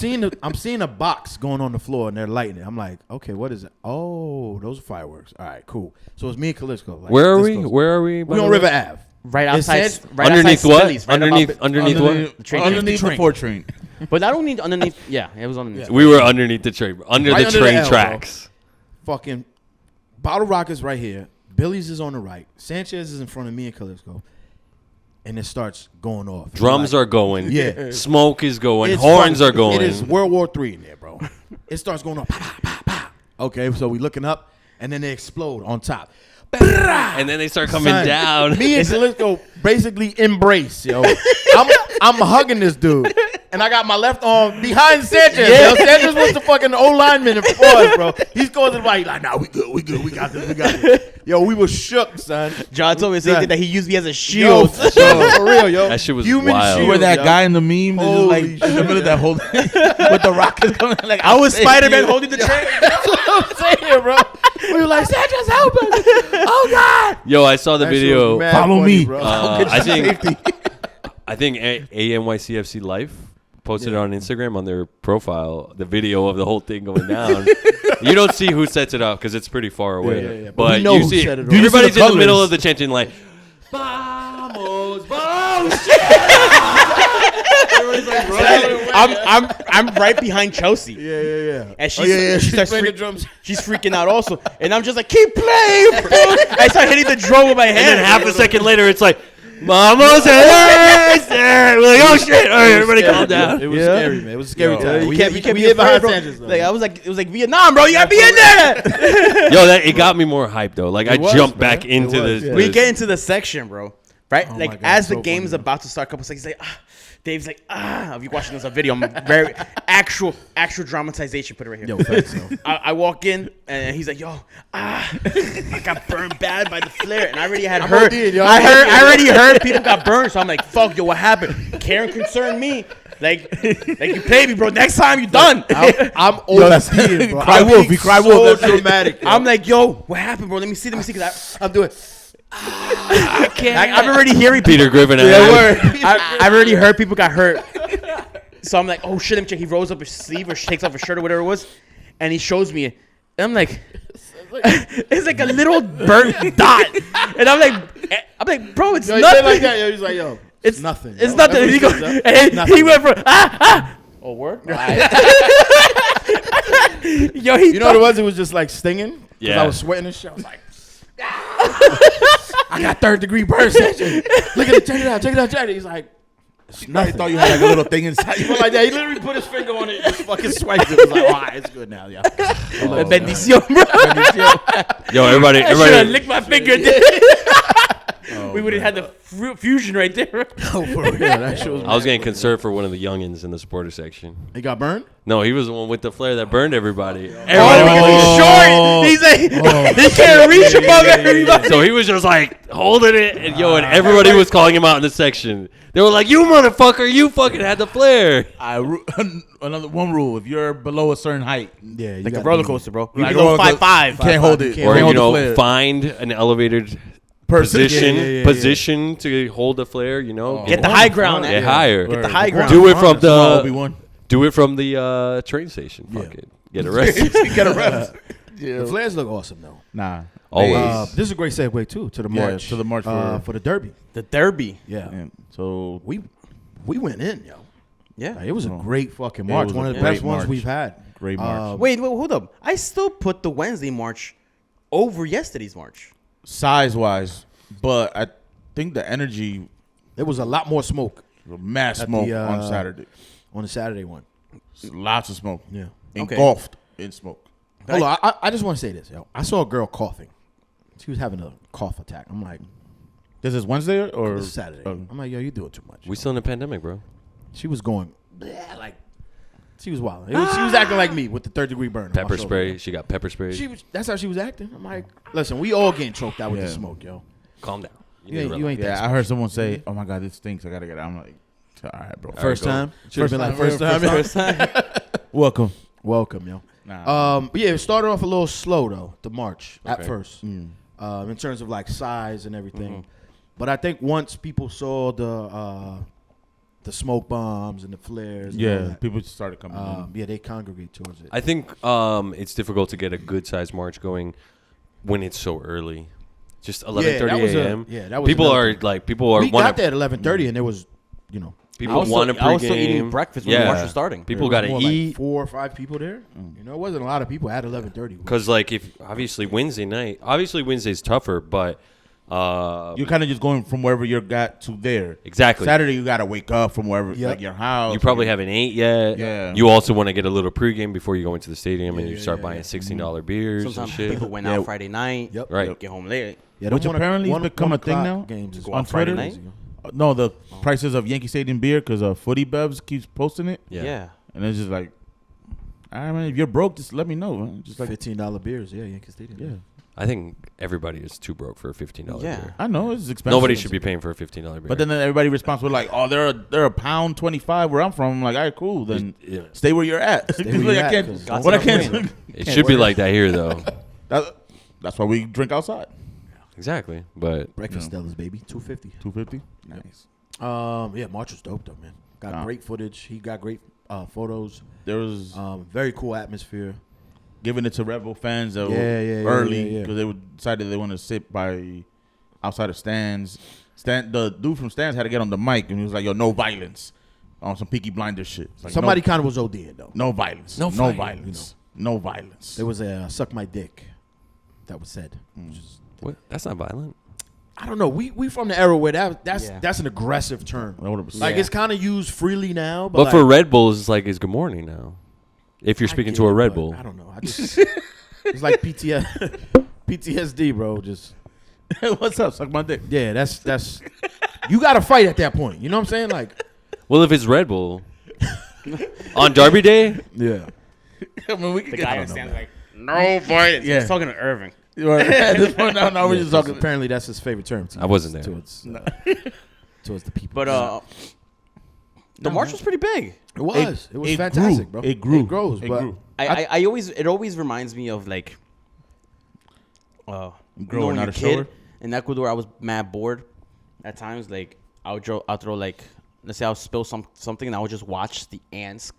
seeing a box going on the floor and they're lighting it. I'm like, okay, what is it? Oh, those are fireworks. All right, cool. So it's me and Kalisco. Like, Where are this we? close. Where are we? by We the on way? River Ave. Right It outside. says- Right Underneath outside what? Phillies, right Underneath above- underneath what? train. Underneath the train. 4 train. But not only underneath. Yeah, it was underneath. Yeah. We were underneath the train. Under Right the under train the L, tracks. Fucking Bottle Rockets right here. Billy's is on the right. Sanchez is in front of me and Kalisco. And it starts going off. Drums are going. Yeah. Smoke is going. It's Horns fucking- are going. It is World War III in there, bro. It starts going on. Pa, pa, pa, pa. Okay, so we looking up, and then they explode on top. And then they start coming Son, down. Me and Kalisco basically embrace, yo. I'm hugging this dude, and I got my left arm behind Sanchez. Yo. Sanchez was the fucking old lineman for us, bro. He's going to the right. He's like, nah, we good, we got this. Yo, we was shook, son. John told me Son. that he used me as a Yo, shield. for real, yo. That shit was Human wild. shield, Where that yo. guy in the meme is just like Holy in the middle of that whole with the rockets coming. Like I was save Spider-Man you. holding the train. That's what I'm saying, bro. We were like, Sanchez, help us. Oh, God. Yo, I saw the That shit video. was mad Follow funny, me. bro. I think NYCFC Life posted it on Instagram on their profile, the video of the whole thing going down. You don't see who sets it up because it's pretty far away. yeah. But But we know you who see, set it up. everybody's the in the middle colors. of the chanting like, "Vamos, vamos!" I'm right behind Chelsea. Yeah. Yeah. And Oh, yeah. she She's starts playing the drums. She's freaking out also. And I'm just like, keep playing, bro. I start hitting the drum with my hand. And then half a second later, it's like, Mama's there. We're like, oh shit! All right, everybody, calm down. It was scary, man. It was a scary time. You can't we be hid afraid, behind bro. Sanchez, though. Like it was like Vietnam, bro. You gotta be in there. Yo, it got me more hype though. Like I was, jumped man. back into It was, this. yeah. We get into the section, bro. Right? Oh my like God, as the so game's funny, about to start, a couple seconds, he's like, Dave's like, If you're watching this on video, I'm very actual dramatization. Put it right here. Yo, facts, yo. I walk in and he's like, yo, I got burned bad by the flare, and I already had heard. I already heard people got burned, so I'm like, fuck, yo, what happened? Karen concerned me. Like you played me, bro. Next time you done. I'm ODing, bro. Cry wolf. He cry wolf. So dramatic. Yo. I'm like, yo, what happened, bro? Let me see. Cause I'm doing. I can't. I'm already hearing people. Peter Griffin. I've already heard people got hurt. So I'm like, oh shit, let me check. He rolls up his sleeve or takes off his shirt or whatever it was, and he shows me it. And I'm like, it's like a little burnt dot. And I'm like, bro, it's Yo, he nothing. said like that. Yo, he's like, yo, it's nothing. It's yo. nothing. That's And what he says, and nothing. he went for Oh, word. Yo, You know what it was? It was just like stinging. Yeah. I was sweating and shit. I was like, I got 3rd-degree burn section. Look at it. Check it out. He's like, it's I nothing. thought you had like a little thing inside. He went like that. He literally put his finger on it and just fucking swiped it. It was like, all right, it's good now, yeah. bendición, bro. Yo, everybody. I should have licked my finger. We would have had the fusion right there. Oh, for real. That shit was I was getting concerned for one of the youngins in the supporter section. He got burned? No, he was the one with the flare that burned everybody. Because he's short. He's like, he can't reach above everybody. So he was just like holding it, and and everybody was calling him out in the section. They were like, "You motherfucker, you fucking had the flare." Another one rule: if you're below a certain height, Yeah. Like a roller coaster, bro. You Like below a roller 5'5". can't hold it. Or Can't hold the flare. find an elevated Person. position to hold the flare. Get the high ground. Get higher. Get the high ground. Do it from Obi-Wan. the train station. Fuck it. Get arrested. Get arrested. The flares look awesome, though. Nah. Always. This is a great segue, too, to the march. to the march for the Derby. The Derby. Yeah. Yeah. So We went in, yo. Yeah. Like, it was a great fucking march. was One a of the great best ones march. we've had. Great march. Wait, hold up. I still put the Wednesday march over yesterday's march. Size-wise, but I think the energy, There was a lot more smoke mass At smoke the, on Saturday. on the Saturday one. Lots of smoke. Yeah. Okay. Engulfed in smoke. Hold on. I just want to say this, yo. I saw a girl coughing. She was having a cough attack. I'm like, This is Wednesday or this is Saturday. I'm like, yo, you're doing too much. We still in a pandemic, bro. She was going, bleh, like, she was wild. She was acting like me with the 3rd-degree burn. on my Pepper shoulder, spray. yo. She got pepper spray. That's how she was acting. I'm like, listen, we all getting choked out with the smoke, yo. Calm down. You ain't that. Yeah, I heard someone say, "Oh my God, this stinks. I gotta get out." I'm like, "All right, bro." First time. Should have been like First first time. Welcome. Welcome, yo. Nah. But yeah, it started off a little slow though. The march at Okay. first, in terms of like size and everything. But I think once people saw the smoke bombs and the flares, and all Yeah, that, people started coming in. yeah, they congregate towards it. I think it's difficult to get a good sized march going when it's so early. Just 11:30 a.m. that was People another are thing. like people are We want got there at 11:30, and there was, people want to pregame. I was still eating breakfast when the march was starting. People got to more eat like 4 or 5 people there. It wasn't a lot of people at 11:30. because like if obviously Wednesday's tougher, but You're kind of just going from wherever you got to there. exactly. Saturday, you gotta wake up from wherever, like your house. You probably haven't ate yet. Yeah. You also want to get a little pregame before you go into the stadium and you start buying $16 beers Sometimes and shit. people went out Friday night. Yep. Right. Get home late. Yeah, Which them apparently has become a thing 1 now. o'clock games is Go on on Friday Twitter. night. No, the prices of Yankee Stadium beer because Footy Bevs keeps posting it, Yeah. and it's just like, I mean, if you're broke, just let me know. Man. Just like, $15 beers. Yeah, Yankee Stadium. yeah, I think everybody is too broke for a $15 Yeah. beer. I know it's expensive. Nobody should be paying for a $15 beer. But then everybody responds with like, "Oh, they're a pound 25 where I'm from." I'm like, "All right, cool. Then Yeah. stay where you're at." where you're I at, can't. 'cause What I God's can't. enough It should be like that here, though. That's why we drink outside. Exactly. But Breakfast Stellas, baby. $2.50. $2.50. Nice. Yeah, March was dope though, man. Got great footage. He got great photos. There was Very cool atmosphere. giving it to Rebel fans that were Yeah, early yeah. because they decided they want to sit by outside of stands. The dude from stands had to get on the mic and he was like, "Yo, no violence." on some Peaky Blinders shit. Like Somebody kind of was ODing though. no violence. No violence. No violence. There was a suck my dick that was said. What? That's not violent. I don't know. We from the era where that's an aggressive term. Like it's kind of used freely now. But for Red Bulls, it's like it's good morning now. If you're speaking to a Red Bull. I don't know. It's like PTSD, bro. Just what's up? Suck my dick. yeah. That's you got to fight at that point. You know what I'm saying? Like, Well, if it's Red Bull on Derby Day, yeah. I mean, we can The get guy I that don't know, stands man. like, no violence. Yeah. He's talking to Irving. At this point, now we're Yeah, just talking. Apparently, that's his favorite term. I wasn't there. Towards the people. But the march was pretty big. it was it fantastic, grew. bro. It grew. It grows, It but grew. It always reminds me of like Growing when out you're of a kid shower? in Ecuador. I was mad bored at times. Like I'll throw like, let's say I'll spill something and I would just watch the ants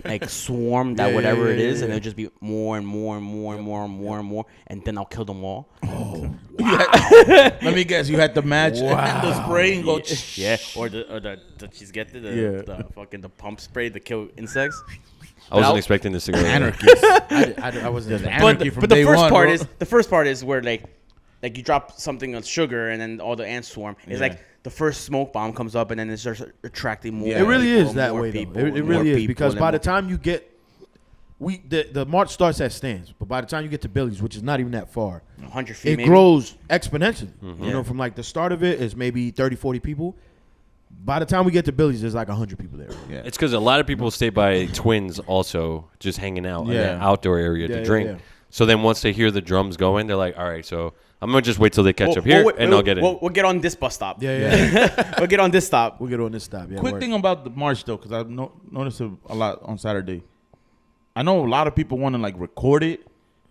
like swarm that whatever it is, and it'll just be more and more and more and more and more and more, and then I'll kill them all. Let me guess. You had the match and the spray and go. Yeah, or the she's get the fucking the pump spray to kill insects. I wasn't expecting this to go. Anarchist. I wasn't. Just expecting- anarchy from But the day first one, part bro. is the first part is where like you drop something on sugar and then all the ants swarm. It's like the first smoke bomb comes up and then it starts attracting more. It really people, is that more way, people, though. It and really more is people, because and by more the time you get, the march starts at stands, but by the time you get to Billy's, which is not even that far, 100 feet, it maybe. grows exponentially. Mm-hmm. You know, from like the start of it is maybe 30, 40 people. By the time we get to Billy's, there's like 100 people there. Yeah. It's because a lot of people stay by Twins also just hanging out in Yeah. the outdoor area Yeah, to yeah, drink. yeah. So then once they hear the drums going, they're like, all right, so I'm going to just wait till they catch up here and I'll get in. We'll get on this bus stop. Yeah. We'll get on this stop. We'll get on this stop. Yeah, Quick word. thing about the march though, because I've noticed it a lot on Saturday. I know a lot of people want to like record it,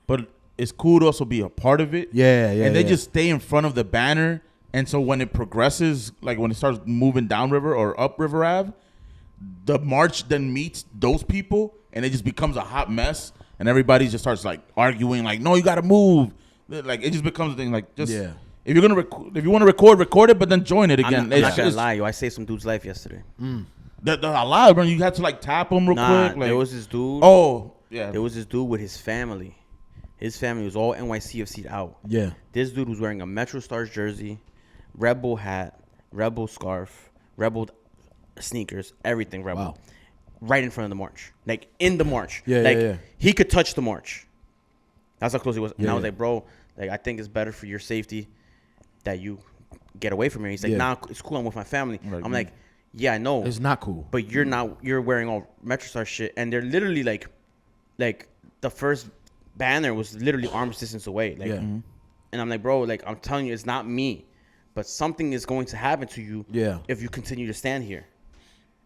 but it's cool to also be a part of it. Yeah. And they just stay in front of the banner, and so when it progresses, like when it starts moving downriver or upriver Ave, the march then meets those people, and it just becomes a hot mess, and everybody just starts like arguing, like, no, you got to move. Like it just becomes a thing. Like just if you're gonna if you want to record it, but then join it again. I'm not gonna lie, yo. I saved some dude's life yesterday. A lot, bro. You had to like tap them real Nah, quick. Like, there was this dude. oh yeah, There was this dude with his family. His family was all NYCFC'd out. Yeah. This dude was wearing a Metro Stars jersey, Red Bull hat, Red Bull scarf, Red Bull sneakers, everything Red Bull. Wow. Right in front of the march. Like in the march. Yeah, like yeah. he could touch the march. That's how close he was. And I was Yeah. like, bro, like I think it's better for your safety that you get away from here. He's like, Yeah. nah, it's cool. I'm with my family. Like, I'm like, yeah, I know. It's not cool. But you're wearing all Metro Star shit, and they're literally like the first banner was literally arm's distance away. Like, Yeah. and I'm like, bro, like I'm telling you, it's not me, but something is going to happen to you. Yeah. If you continue to stand here.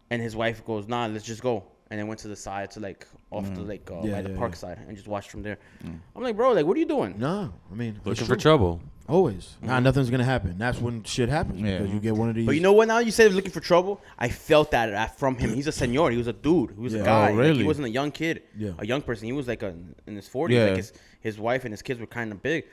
And his wife goes, nah, let's just go. And then went to the side to like off the like by the park side and just watched from there. I'm like, bro, like what are you doing? No, I mean, Looking for trouble. always. Nah, nothing's gonna happen. That's when shit happens because you get one of these. But you know what? Now you said looking for trouble. I felt that from him. He's a senor. He was a dude. He was a Yeah. guy. Oh, Like, really? he wasn't a young kid. Yeah. A young person. He was like in his 40s. Yeah. Like his wife and his kids were kind of big.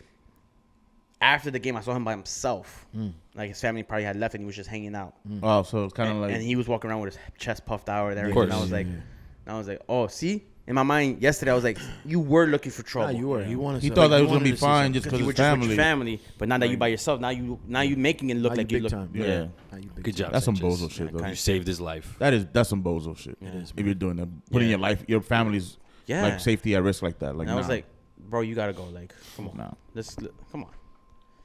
After the game, I saw him by himself. Like his family probably had left and he was just hanging out. oh, so it's kind of like And he was walking around with his chest puffed out and everything. course. And I was like, oh, see. In my mind yesterday, I was like, you were looking for trouble. Nah, you were. He wanted. he to- thought that he was gonna wanted be to see fine something. just Because because you were his just with your family. family, but now that you by yourself, now you making it look Now you like you big look. time. Yeah. Now you big Good time. job. That's some Sanchez. bozo shit, though. You saved his life. That's some bozo shit. If you're doing that, putting your life, your family's Yeah. like safety at risk like that. Like, And I was nah. like, bro, you gotta go. Like, come on, Nah. come on.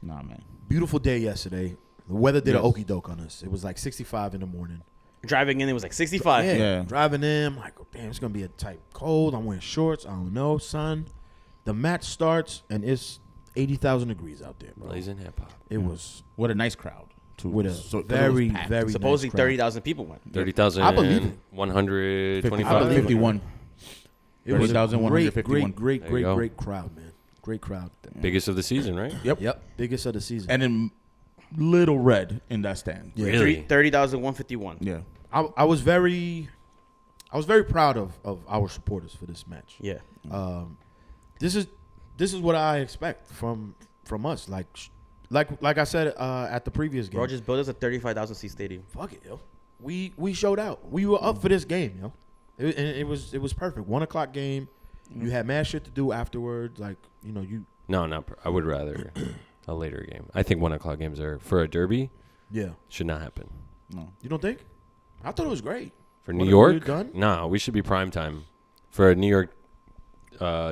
Nah, man. Beautiful day yesterday. The weather did Yes. an okey doke on us. It was like 65 in the morning. Driving in, it was like 65. Yeah. Driving in, I'm like, oh, damn, it's gonna be a tight cold. I'm wearing shorts. I don't know, son. The match starts and it's 80,000 degrees out there, bro. Blazing hip hop. It was What a nice crowd too. with a So- 'cause it was very, packed. very Supposedly nice crowd. 30,000 people went. 30,000. I believe it. 125. 51. It was a 30,151. great, There you go. great crowd, man. Great crowd. Biggest of the season, right? Yep, biggest of the season. And then little red in that stand. Yeah. Really? 30,151. Yeah. I was very proud of our supporters for this match. Yeah. This is what I expect from us. Like I said at the previous game. Bro, just build us a 35,000 seat stadium. Fuck it, yo. we showed out. We were up for this game, yo. It was perfect. 1 o'clock game. You had mad shit to do afterwards. Like, you know, you. No, I would rather a later game. I think 1 o'clock games are for a derby. Yeah. Should not happen. No. You don't think? I thought it was great. For New York? No, we should be prime time for a New York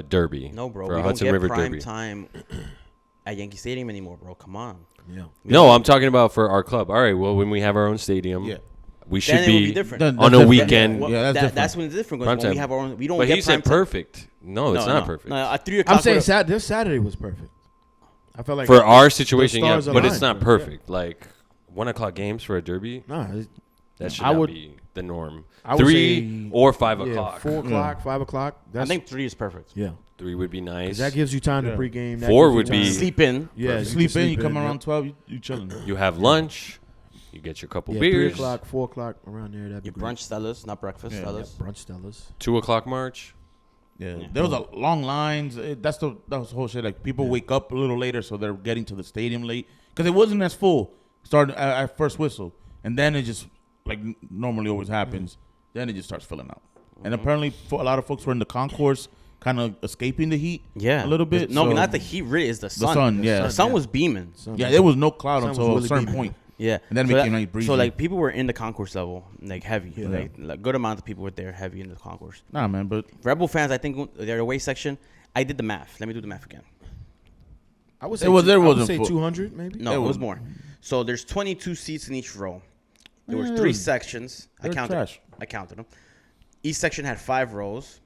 derby. No, bro. For We a don't Hudson get River prime derby. time at Yankee Stadium anymore, bro. Come on. Yeah. No, I'm talking about for our club. All right, well, when we have our own stadium, we should Then it will be be different. Then- on that's a different. weekend. Well, Yeah, that's different. That's when it's different. Prime Because when we time. have our own, we don't But get he prime said time. perfect. No, it's not perfect. No, at 3 o'clock. I'm saying this Saturday was perfect. I felt like For our situation, yeah, stars but it's aligned, not bro. perfect. Like 1 o'clock games for a derby, Nah, that should I not would- be the norm. I would 3 say- or 5 yeah, o'clock. 4 o'clock, 5 o'clock. I That's, think 3 is perfect. yeah. 3 would be 'Cause nice. that gives you time to Yeah. pregame. That 4 gives you would be- time- Sleep in. Yeah, you Sleep can in, you come yeah. around 12, you chilling. You have lunch. You get your couple Yeah, 3 beers. o'clock, 4 o'clock, around there. That'd be Your great. brunch Stellas, not breakfast Yeah. Stellas. Brunch Stellas. 2 o'clock march. Yeah, there was a long lines. That was the whole shit. Like people wake up a little later, so they're getting to the stadium late because it wasn't as full. Starting at first whistle, and then it just like normally always happens. Then it just starts filling out. And apparently, a lot of folks were in the concourse, kind of escaping the heat. Yeah. a little bit. No, so- not the heat. Really, it's the sun. sun, yeah. The sun was beaming. Yeah, there was no cloud Sun was until really a certain beaming. point. Yeah. And then it so became that- like breezy. So like people were in the concourse level, like heavy. Yeah. Like good amount of people were there heavy in the concourse. Nah, man, but Rebel fans, I think their away section. I did the math. Let me do the math again. I would It was- say, there I would wasn't say full. 200 maybe. No, It it was was- more. So there's 22 seats in each row. There was Yeah, 3 sections. I they're counted. trash. I counted them. Each section had 5 rows.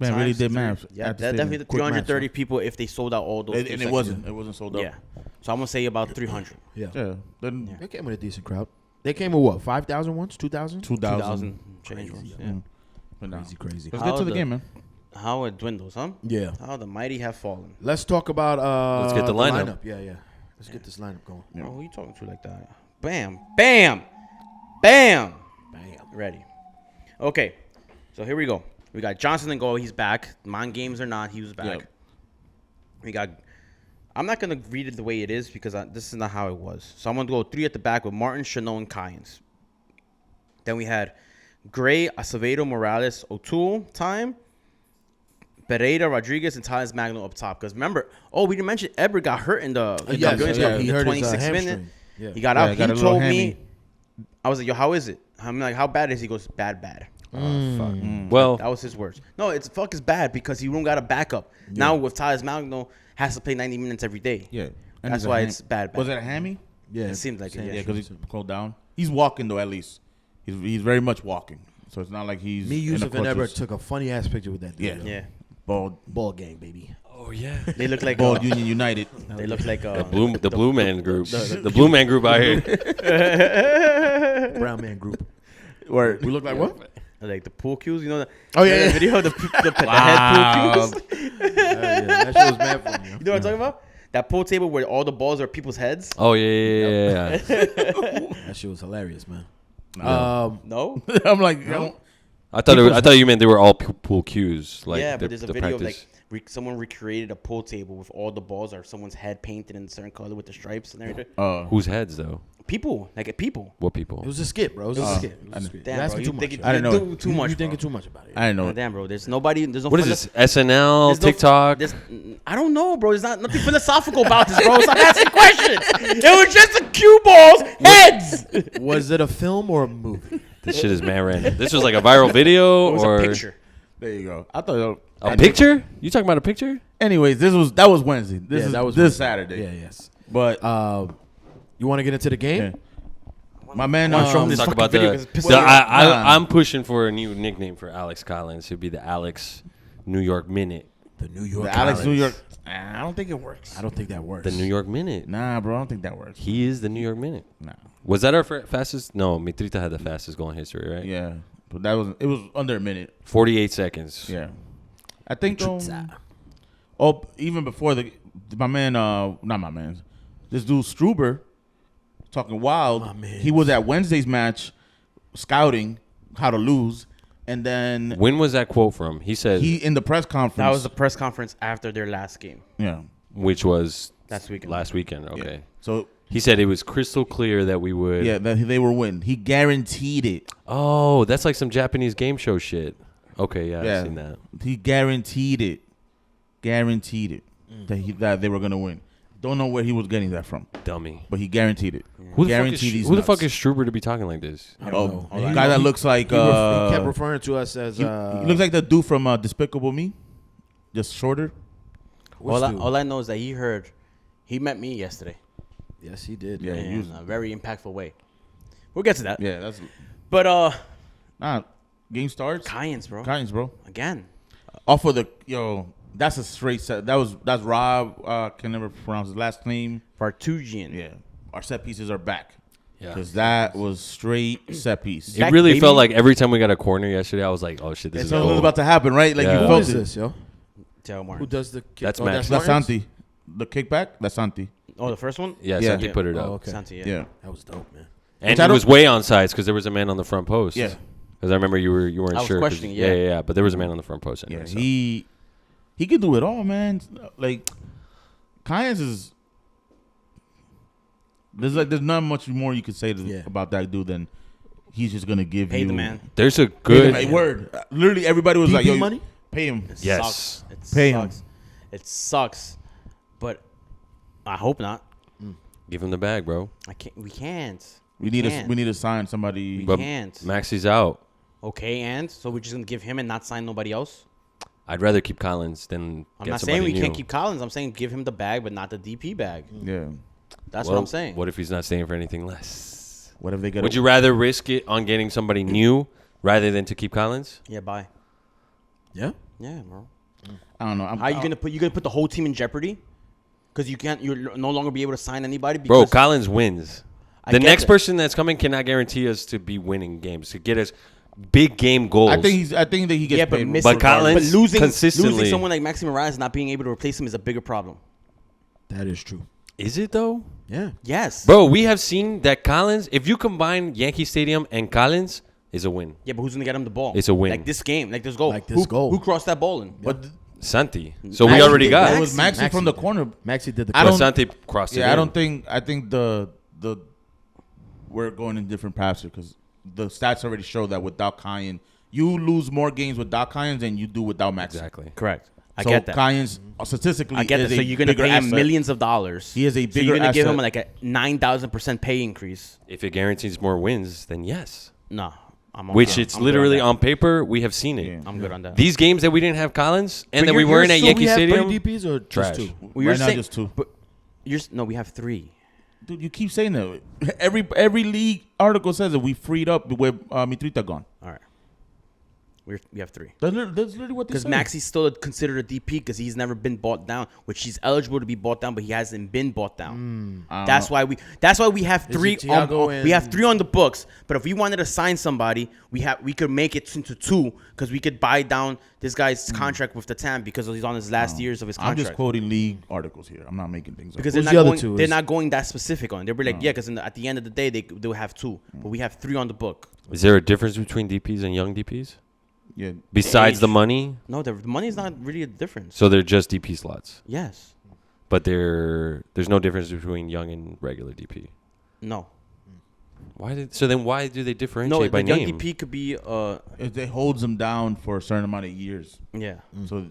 man, really times did 3. math. Yeah, at the that stadium. definitely the Quick math, 330 people if they sold out all those. And 2 it sections. wasn't sold out. Yeah. So I'm gonna say about 300. Yeah. Yeah, then Yeah. They came with a decent crowd. They came with what? 5,000 once? 2,000? 2,000. change. Crazy, Yeah. But nah. Crazy. Let's How get to the the- game, man. How it dwindles, huh? Yeah. How the mighty have fallen. Let's talk about Let's get the lineup. Yeah. Let's get this lineup going. Oh, who you talking to like that? Bam, bam, bam. Bam. Ready. Okay. So here we go. We got Johnson in goal. He's back. Mind games or not, he was back. Yep. We got. I'm not gonna read it the way it is because this is not how it was. So I'm gonna go 3 at the back with Martin, Chanot, and Kynes. Then we had Gray, Acevedo, Morales, O'Toole, time. Pereira, Rodriguez, and Tyus Magno up top. Because remember, we didn't mention Edward got hurt in the Yes, Billions yeah, Cup he in the hurt his 26th minute. hamstring. Yeah. He got Yeah, out. got a He little told hammy. me, I was like, yo, how is it? I'm like, how bad is he? He goes, bad. Well, That was his words. No, it's fuck is bad because he don't got a backup. Now with Tyus Magno has to play 90 minutes every day. Yeah. And That's he's a why ham- it's bad. Was it a hammy? Yeah. It seems like it, same yeah. Yeah, shit. because he's cooled down. He's walking though, at least. He's very much walking. So it's not like he's Me, in the Yousef, and Everett crutches. took a funny ass picture with that dude. Yeah. Yeah. Bald Ball gang, baby. oh yeah. They look like Union United. they look like The blue man group. The blue man group out here. Brown man group. Where We look like what? like the pool cues. You know the Oh, yeah, the yeah. video of the head pool cues. Yeah, that shit was mad funny. You know what I'm talking about? That pool table where all the balls are people's heads. Oh yeah. That shit was hilarious, man. No. I'm like, I thought you meant they were all pool cues. Like yeah, but the- there's a the video practice. of like someone recreated a pool table with all the balls or someone's head painted in a certain color with the stripes and everything. Whose heads though? People, like people. What people? It was a skit, bro. It was a skit. It was a skit. Damn, You're bro, asking you too much. think I didn't know. too much. You bro. thinking too much about it. I didn't know. Oh, damn, bro. There's nobody. There's no. What is this? SNL, there's no- TikTok? I don't know, bro. There's nothing philosophical about this, bro. Stop asking questions. It was just a cue balls heads. Was it a film or a movie? This shit is mad random. This was like a viral video It was or a picture. There you go. I thought a picture? You talking about a picture? Anyways, that was Wednesday. This is that was this Wednesday. Saturday. Yeah, yes. But You want to get into the game? yeah. My man, Wanna show him this Talk fucking about video the. 'cause it's pissing me off. I'm pushing for a new nickname for Alex Collins. It'd be the Alex New York Minute. The New York. the Alex Collins. New York. I don't think it works. I don't think that works. The New York Minute. Nah, bro, I don't think that works. He is the New York Minute. Nah. Was that our fastest? No, Mitrita had the fastest goal in history, right? Yeah, but it was under a minute. 48 seconds. Yeah, I think. Even before my man, not my man, this dude Struber, talking wild. My man. He was at Wednesday's match, scouting how to lose, and then When was that quote from? He said, he in the press conference. That was the press conference after their last game. yeah. which was Last weekend. Last weekend. Yeah. Okay. So He said it was crystal clear that we would. Yeah, that they were win. He guaranteed it. Oh, that's like some Japanese game show shit. Okay, yeah, I've seen that. He guaranteed it. Guaranteed it that they were gonna win. Don't know where he was getting that from. Dummy. But he guaranteed it. Who the fuck is Struber to be talking like this? I don't know. Guy that looks like he kept referring to us as. he looks like the dude from Despicable Me, just shorter. All I know is that he met me yesterday. Yes, he did. Yeah, in a very impactful way. We'll get to that. Yeah, that's. But game starts. Cayens, bro. Again. Off of the that's a straight set. That's Rob. Can never pronounce his last name. Fartugian. Yeah, our set pieces are back. Yeah, because that was straight set piece. It really felt like every time we got a corner yesterday, I was like, "Oh shit, this is about to happen, right?" Like you Who felt is this, yo? Who does the kick? That's Max. That's Santi. The kickback. That's Santi. Oh, the first one? Yeah, Santi put it up. Okay. Santi, yeah. That was dope, man. And it was way on sides because there was a man on the front post. Yeah. Because I remember you weren't sure. Questioning, yeah. But there was a man on the front post. Anyway, yeah, he could do it all, man. Like, Cayens is. There's not much more you could say about that dude than he's just gonna give pay you. the man. There's a good word. Literally, everybody was like, "Yo, money? Pay him." Yes. Pay him. It sucks, but I hope not. Give him the bag, bro. We can't. We need to sign somebody. We can't. Maxi's out. Okay, and so we're just gonna give him and not sign nobody else. I'd rather keep Collins than. I'm not saying we can't keep Collins. I'm saying give him the bag, but not the DP bag. Yeah, that's what I'm saying. What if he's not staying for anything less? What if they get? Would you rather risk it on getting somebody new rather than to keep Collins? Yeah, bye. Yeah, bro. I don't know. How you gonna put the whole team in jeopardy? Because you'll no longer be able to sign anybody. Bro, Collins wins. The next person that's coming cannot guarantee us to be winning games, to get us big game goals. I think that he gets paid. But Collins losing consistently, someone like Maxi Moraes not being able to replace him is a bigger problem. that is true. Is it though? Yeah. Yes. Bro, we have seen that Collins, if you combine Yankee Stadium and Collins, is a win. Yeah, but who's gonna get him the ball? It's a win. Like this game, like this goal. Like this goal. Who crossed that ball in? But Santi. So we already got it. Was Maxi from the corner. Maxi did the. But Santi crossed it. Yeah, I think the we're going in different paths here because the stats already show that without Cayens, you lose more games without Cayens than you do without Maxi. Exactly. Correct. I So get that. Cayens statistically, I get that. So you're gonna pay him millions of dollars. He is a So bigger you're gonna give him asset. like a 9,000% pay increase. If it guarantees more wins, then yes. No, I'm Which it's literally on paper, we have seen it. Yeah. I'm good on that. These games that we didn't have Collins and But that we weren't at Yankee we have Stadium. 3 DPs or Trash. just 2? Well, you're Right now, saying, just 2. But we have 3. Dude, you keep saying that. Every league article says that we freed up with Mitrita gone. All right. We have 3. That's literally what they Because say. Maxi's still considered a DP because he's never been bought down, which he's eligible to be bought down, but he hasn't been bought down. That's why we have 3 we have 3 on the books. But if we wanted to sign somebody, we could make it into 2 because we could buy down this guy's contract with the TAM because he's on his last years of his contract. I'm just quoting league articles here. I'm not making things up. Because they're not going that specific on it. They'll be like, yeah, because at the end of the day, they'll have 2. But we have 3 on the book. Is there a difference between DPs and young DPs? Yeah. Besides the money? No, the money's not really a difference. So they're just DP slots. Yes. But there's no difference between young and regular DP. No. Why do they differentiate No, by the young name? DP could be it holds them down for a certain amount of years. Yeah. So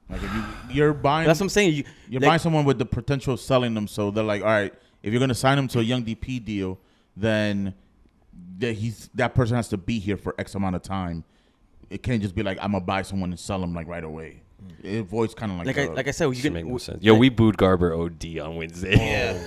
like if you're buying, that's what I'm saying. You're buying someone with the potential of selling them. So they're like, all right, if you're gonna sign them to a young DP deal, then that person has to be here for X amount of time. It can't just be like I'm gonna buy someone and sell them like right away. It avoids kind of like I said, you can make no sense. Yo, we booed Garber OD on Wednesday. Yeah.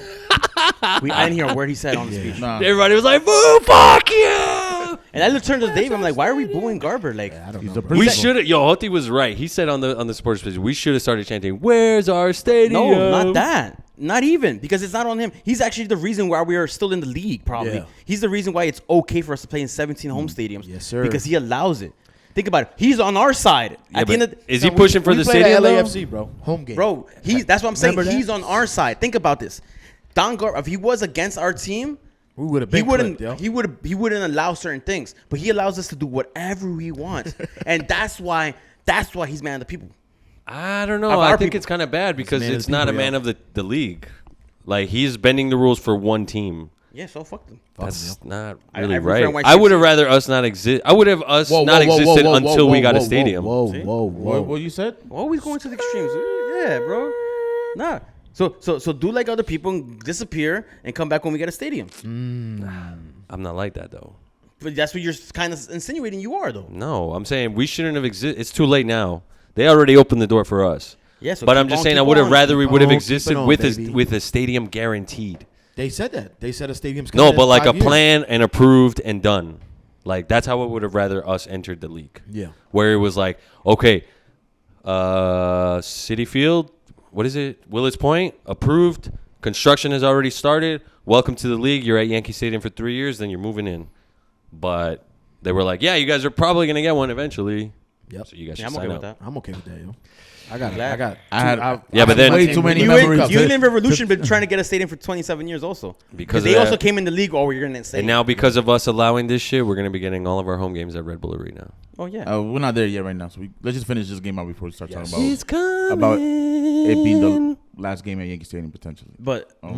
I didn't hear a word he said on the speech. Nah. Everybody was like, "Boo, fuck you!" And I turned to Dave. I'm like, "Why are we booing Garber?" Like, I don't know. We should have. Yo, Hoti was right. He said on the sports page, we should have started chanting, "Where's our stadium?" No, not that. Not even because it's not on him. He's actually the reason why we are still in the league. Probably he's the reason why it's okay for us to play in 17 home stadiums. Yes, sir. Because he allows it. Think about it. He's on our side. Yeah, at the end of is he pushing for the stadium? LAFC, bro. Home game, bro. That's what I'm saying. Remember that? He's on our side. Think about this. Don Garber, if he was against our team, we would have been. He wouldn't allow certain things, but he allows us to do whatever we want, and that's why he's man of the people. I don't know. I think it's kind of bad because it's not a man of the league. Like, he's bending the rules for one team. Yeah, so fuck them. That's not really I right. prefer I would have rather us not exist. I would have us not existed until we got a stadium. What you said? Always going to the extremes. Yeah, bro. Nah. So do like other people and disappear and come back when we get a stadium. I'm not like that, though. But that's what you're kind of insinuating you are, though. No, I'm saying we shouldn't have existed. It's too late now. They already opened the door for us. Yeah, so but I'm just saying I would have rather we would have existed with a stadium guaranteed. They said that. They said a stadium's No, but like a 5 years. plan and approved and done. Like, that's how I would have rather us entered the league. Yeah. Where it was like, okay, Citi Field, what is it? Willets Point, approved. Construction has already started. Welcome to the league. You're at Yankee Stadium for 3 years, then you're moving in. But they were like, yeah, you guys are probably going to get one eventually. Yep. So you guys should I'm sign okay up. with that. I'm okay with that, yo. I Yeah, but then way too many You memories. and Revolution been trying to get a stadium for 27 years also. Because they of also that. came in the league. We're going to say. And now because of us allowing this shit, we're going to be getting all of our home games at Red Bull Arena. Oh, yeah. We're not there yet right now, so let's just finish this game out before we start talking It's coming. about it being the last game at Yankee Stadium potentially. But I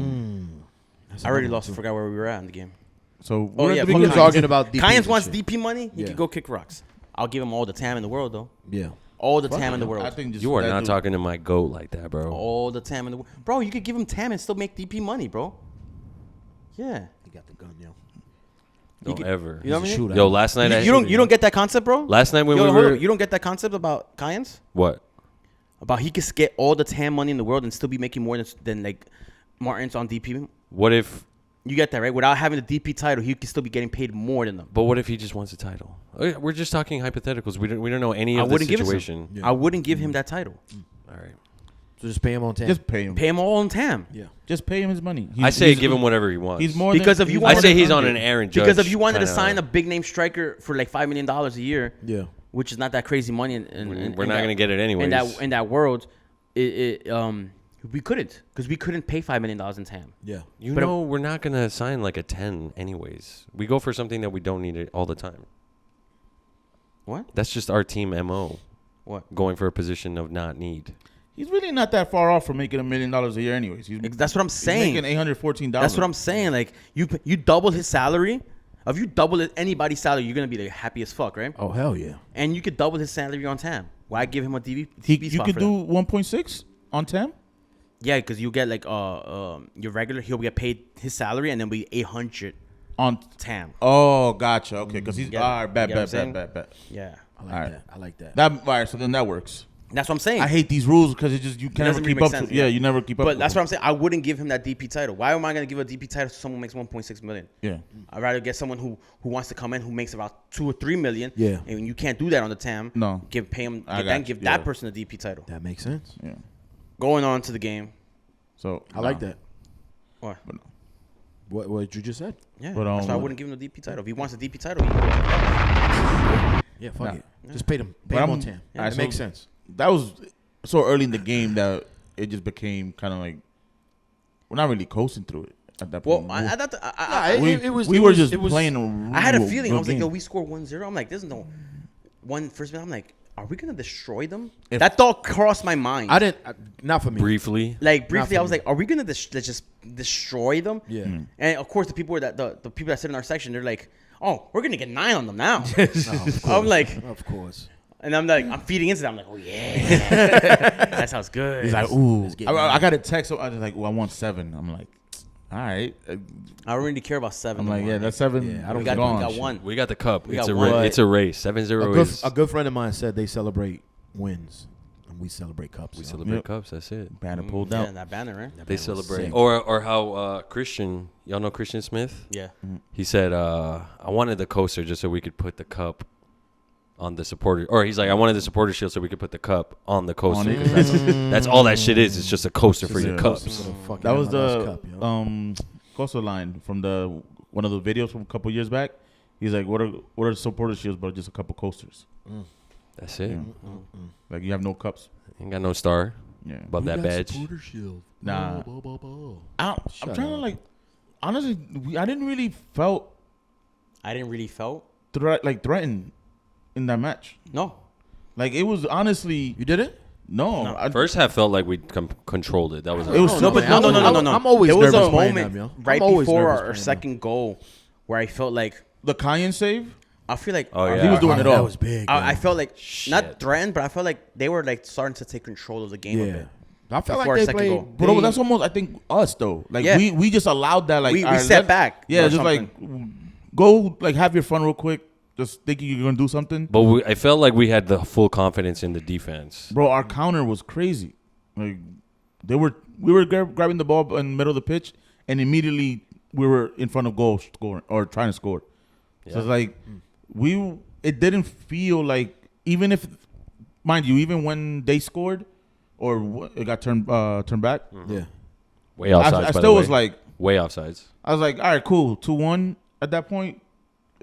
already lost. I forgot where we were at in the game. So Oh, we're yeah. at the We beginning. were talking about DPs Kayans and wants shit. DP money. He Yeah. could go kick rocks. I'll give him all the TAM in the world, though. Yeah. All the TAM in the world. I think just You are that not dude- talking to my GOAT like that, bro. All the TAM in the world. Bro, you could give him TAM and still make DP money, bro. Yeah. He got the gun, yo. Don't ever. You know what I mean? Shootout. Yo, last night You don't get that concept, bro? Last night when Yo, we hold were... up. You don't get that concept about Kayans? What? About he could get all the TAM money in the world and still be making more than like Martin's on DP? What if... You get that, right? Without having the DP title, he could still be getting paid more than them. But what if he just wants a title? We're just talking hypotheticals. We don't know any I of the wouldn't give situation. him. I wouldn't give him that title. All right. So just pay him on 10. Just pay him. Pay him all in TAM. Yeah. Just pay him his money. I say give him whatever he wants. He's more Because than, if you he's want- I more say than he's on 100. an Aaron Judge. Because if you wanted to kinda- sign a big name striker for like $5 million a year, Yeah. which is not that crazy money, We're not gonna get it anyways. In that world, we couldn't because we couldn't pay $5 million in TAM. Yeah. You But- know we're not going to sign like a 10 anyways. We go for something that we don't need it all the time. What? That's just our team MO. What? Going for a position of not need. He's really not that far off from making $1 million a year, anyways. That's what I'm saying. He's making $814. That's what I'm saying. Like you double his salary. If you double anybody's salary, you're gonna be like happy as fuck, right? Oh, hell yeah. And you could double his salary on TAM. Why give him a DB? You spot could for do that? 1.6 on 10. Yeah, because you get like your regular. He'll get paid his salary, and then be 800 On TAM. Oh, gotcha. Okay, because he's Yeah. all right. Bet. You get what I'm saying? Yeah. Yeah, I like Alright. that. I like that. That all right. So then that works. that's what I'm saying. I hate these rules because it just you can never doesn't keep really up. make sense, Yeah, yeah. you never keep up. But that's what I'm saying. I wouldn't give him that DP title. Why am I gonna give a DP title to someone who makes 1.6 million? Yeah. I'd rather get someone who wants to come in who makes about 2 or 3 million. Yeah. And you can't do that on the TAM. No. Pay him. I got Then you, give yeah. that person a DP title. That makes sense. Yeah. Going on to the game. So I like that. What? What you just said? Yeah. But, that's why I what- wouldn't give him the DP title. If he wants a DP title, Yeah, fuck Nah. it. Just pay them. Pay But them I'm- on 10. Alright, That so- makes sense. that was so early in the game that it just became kind of like we're not really coasting through it at that well, point. I thought we were just playing. I had a feeling. I was like, game. yo, we scored 1-0. I'm like, there's no one first minute. I'm like, are we gonna destroy them? If- That thought crossed my mind. I didn't. Not for me. Briefly. Like briefly, Not I was for like, "Are we gonna just destroy them?" Yeah. And of course, the people that the people that sit in our section, they're like, "Oh, we're gonna get 9 on them now." No, of I'm course. like, Of course. and I'm like, I'm feeding into that. I'm like, "Oh yeah, that sounds good." He's like, ooh. Let's get I got a text. So I was like, well, I want 7. I'm like, all right. I don't really care about 7. I'm no like, more. yeah, that's 7. Yeah, I don't we got, gone. we got 1. We got the cup. We It's got a one. it's a race. 7-0 is. A good friend of mine said they celebrate wins, and we celebrate cups. We so. celebrate Yep. cups. That's it. Banner pulled Yeah, out. and that banner, right? They celebrate. sick. Or how Christian, y'all know Christian Smith? Yeah. He said, I wanted the coaster just so we could put the cup on the supporter. Or he's like, I wanted the supporter shield so we could put the cup on the coaster. On it. 'Cause that's all that shit is. It's just a coaster for Just your a cups. So fucking That was MLS the cup, yo. coastal line from the one of the videos from a couple years back. He's like, what are supporter shields, but just a couple coasters. That's it. Yeah. Like you have no cups. Ain't got no star Yeah. above that badge. Shield. Nah. I'm Shut trying to up. like, honestly, I didn't really felt I didn't really felt. threatened in that match. No. Like it was honestly, You did it? No. First half felt like we controlled it. That was. It was No. I'm always There was nervous a playing moment them, yo. right I'm always before nervous our playing them. second goal where I felt like the Cayenne save. I feel like Oh, yeah. He was doing it That all. was big. I felt like Shit. not threatened, but I felt like they were like starting to take control of the game a Yeah. bit. I felt Before like they second played. goal. Bro, that's almost I think us though. Like Yeah. we just allowed that. Like We all right, stepped back Yeah, or just like go like have your fun real quick. Just thinking you're gonna do something. But I felt like we had the full confidence in the defense. Bro, our counter was crazy. Like we were grabbing the ball in the middle of the pitch, and immediately we were in front of goal scoring or trying to score. So it's like it didn't feel like even if, mind you, even when they scored or it got turned back. Yeah. Way offsides. I still was like way offsides. I was like, all right, cool, 2-1 at that point.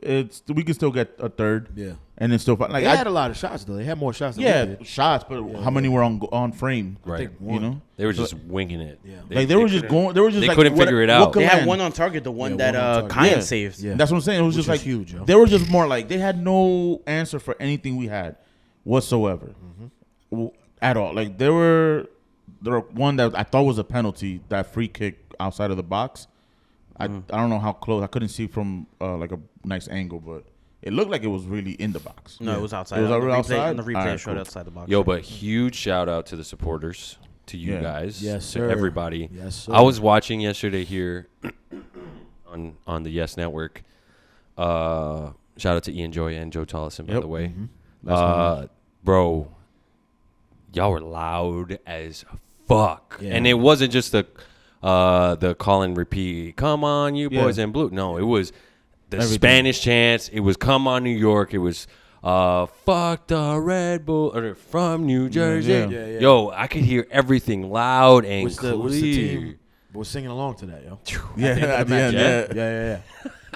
We can still get a third. Yeah. And it's still fun. Like They had a lot of shots though. They had more shots than we did. shots, but how many were on frame? Right. You know, They were just winging it. Yeah. they were just going. They were just They like, couldn't figure it out. They had land? one on target, the one Yeah, that one on target. Cayenne Yeah. saved. Yeah. That's what I'm saying. It was Which just was like huge, yo. they were just more like they had no answer for anything we had whatsoever at all. Like there were one that I thought was a penalty, that free kick outside of the box. I don't know how close. I couldn't see from like a nice angle, but it looked like it was really in the box. No, it was outside. It was On the replay- outside? On the replay, All right, it showed cool. outside the box. Yo, but huge shout out to the supporters, to you Yeah. guys, Yes, to sir. everybody. Yes, sir. I was watching yesterday here on the Yes Network. Shout out to Ian Joy and Joe Tollison, by Yep. the way. Mm-hmm. Bro, y'all were loud as fuck, Yeah. and it wasn't just the call and repeat. Come on, you Yeah. boys in blue. No, it was the Everything. Spanish chants. It was come on, New York. It was fuck the Red Bull or from New Jersey. Yeah. Yeah, yeah. Yo, I could hear everything loud and What's clear. the team was singing along to that, yo? Yeah, at the end, yeah. yeah. Yeah.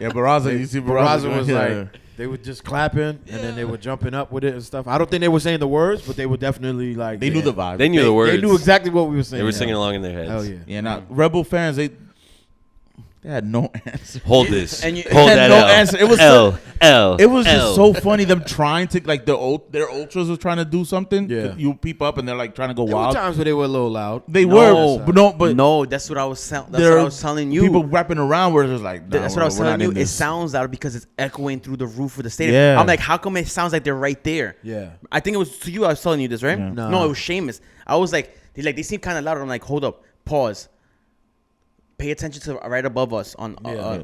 Yeah, Barraza, you see Barraza was yeah. like, they were just clapping and then they were jumping up with it and stuff. I don't think they were saying the words, but they were definitely like, they knew the vibe. They knew the words. They knew exactly what we were saying. They were yeah. singing along in their heads. Hell yeah. Yeah, now Rebel fans, they had no answer. Hold this. And you- Hold had that no L. answer. It was L. L. It was just L. so funny them trying to like their ultras was trying to do something. Yeah. You peep up and they're like trying to go There were wild. times where they were a little loud. They No. were, but no, that's what I was. That's what there I are was telling you. People rapping around where it's just like, nah, That's what I was we're telling not you. in It this. sounds loud because it's echoing through the roof of the stadium. Yeah. I'm like, how come it sounds like they're right there? Yeah. I think it was to you. I was telling you this, right? Yeah. Nah. No, it was Seamus. I was like, they seem kind of loud. I'm like, hold up, pause. Pay attention to right above us on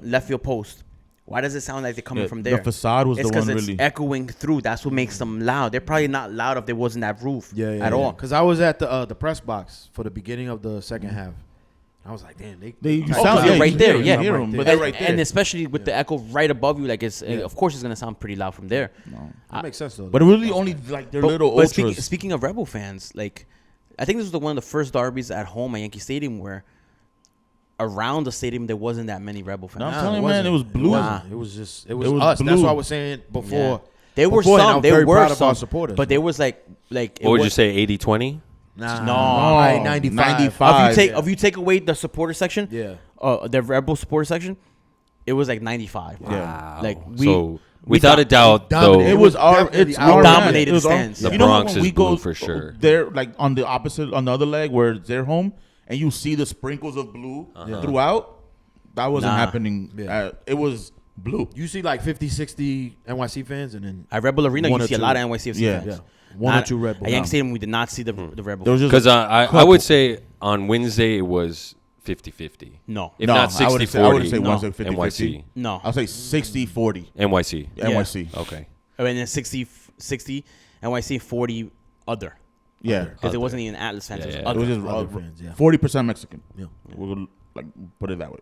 left field post. Why does it sound like they're coming Yeah, from there? the facade was it's the one because it's really. echoing through. That's what makes them loud. They're probably not loud if there wasn't that roof at all. Because I was at the press box for the beginning of the second half. I was like, damn, They they sound they're yeah, right you there, hear 'em, yeah. you hear 'em, Right but there. they're And, right there. and especially with the echo right above you, like of course it's gonna sound pretty loud from there. that makes sense though. But it really only like their little But ultras. speaking of Rebel fans, like I think this was one of the first derbies at home at Yankee Stadium where around the stadium there wasn't that many Rebel fans. No, I'm telling you, man, it was blue. It was just, it was was us. That's blue. what I was saying before. Yeah. There were Before, and I some. was There very were proud of some our supporters, but there was like What would you say, 80-20? Nah, No. probably 95. 95. if you take away the supporter section, Yeah. the Rebel supporter section, it was like 95. Yeah. Like So without a doubt, though, dominated. It was our. definitely It's our our dominated it was our- fans. The You know Bronx when is we go blue for sure. They're like on the opposite, on the other leg where it's their home, and you see the sprinkles of blue throughout. That wasn't Nah. happening. Yeah. It was blue. You see like 50, 60 NYC fans and then At Rebel Arena, One you or see a two. lot of NYCFC Yeah. fans. one or Not- two Red Bull. At Yankee Stadium, we did not see the Rebel. There was just because I couple. would say on Wednesday it was 50-50. No. If No, not I wouldn't 60-40. say- I wouldn't say No. 150, NYC. No. I'll say 60-40 NYC. NYC. Okay. And then 60 NYC, 40 other. Yeah. Because it wasn't even Atlas fans. Yeah, it was yeah. It other. was just Other fans, yeah. 40% Mexican. Yeah. We'll like put it that way.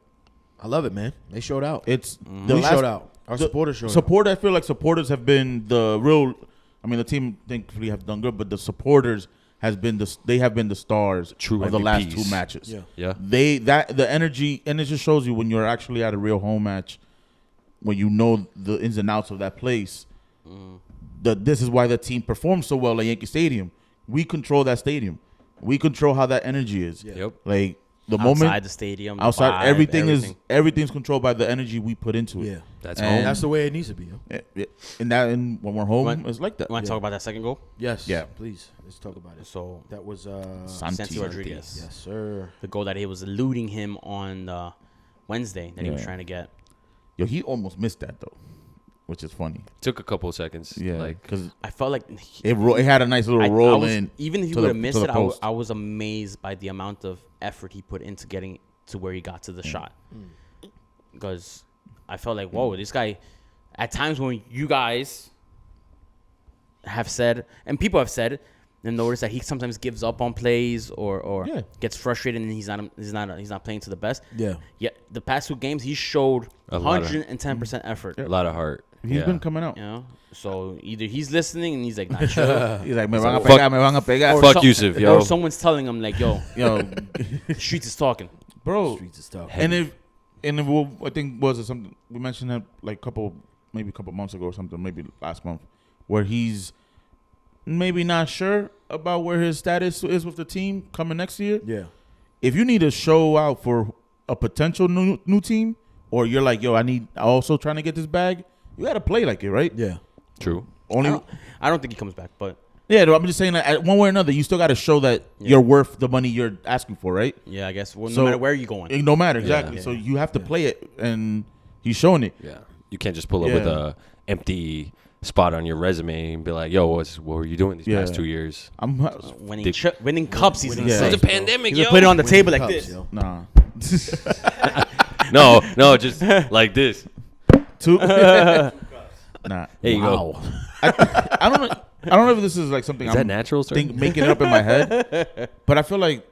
I love it, man. They showed out. It's We showed out. Our supporters showed out. I feel like supporters have been the real. I mean, the team thankfully have done good, but the supporters they have been the stars True of the last MVPs. 2 matches. Yeah. Yeah. The energy, and it just shows you when you're actually at a real home match, when you know the ins and outs of that place. This is why the team performs so well at Yankee Stadium. We control that stadium. We control how that energy is. Yep. Like the outside moment the stadium, outside vibe, everything's controlled by the energy we put into it. Yeah, That's And home. that's the way it needs to be. Yo. And when we're home, it's like that. You want to talk about that second goal? Yes. Yeah. Please, let's talk about it. So That was Santi Rodriguez, yes, sir. the goal that he was eluding him on Wednesday that he was trying to get. Yo, he almost missed that though, which is funny. Took a couple seconds. Yeah, Like, because I felt like it had a nice little roll in. Even if he to would have the- missed to it, the post. I was amazed by the amount of effort he put into getting to where he got to the shot. Because I felt like, whoa, this guy. At times when you guys have said, and people have said, and noticed that he sometimes gives up on plays or gets frustrated and he's not playing to the best. Yeah. Yet the past 2 games he showed A lot of- 110% effort. a lot of heart. He's been coming out. You know, so either he's listening and he's like, not sure. He's like, me van a Fuck- pegar, me van a pegar. Fuck Yousef, yo. Or someone's telling him like, yo, Yo, streets is talking. bro. Streets of stuff. And if I think was it something we mentioned that like maybe a couple months ago or something, maybe last month, where he's maybe not sure about where his status is with the team coming next year. Yeah. If you need to show out for a potential new team, or you're like, yo, I also trying to get this bag, you got to play like it, right? Yeah. True. Only. I don't think he comes back, but Yeah, I'm just saying that one way or another, you still got to show that you're worth the money you're asking for, right? yeah, I guess no So- matter where you're going. No matter, exactly. Yeah. So you have to play it, and he's showing it. Yeah. You can't just pull up with a empty spot on your resume and be like, yo, what were you doing these past 2 years? I'm Winning cups, he's Yeah. insane. It's a pandemic, He's yo. gonna put it on the table like Cups, this. yo. nah. No, just like this. Two. Nah. There you go. I don't know if this is like something Is that natural, sir? making it up in my head, but I feel like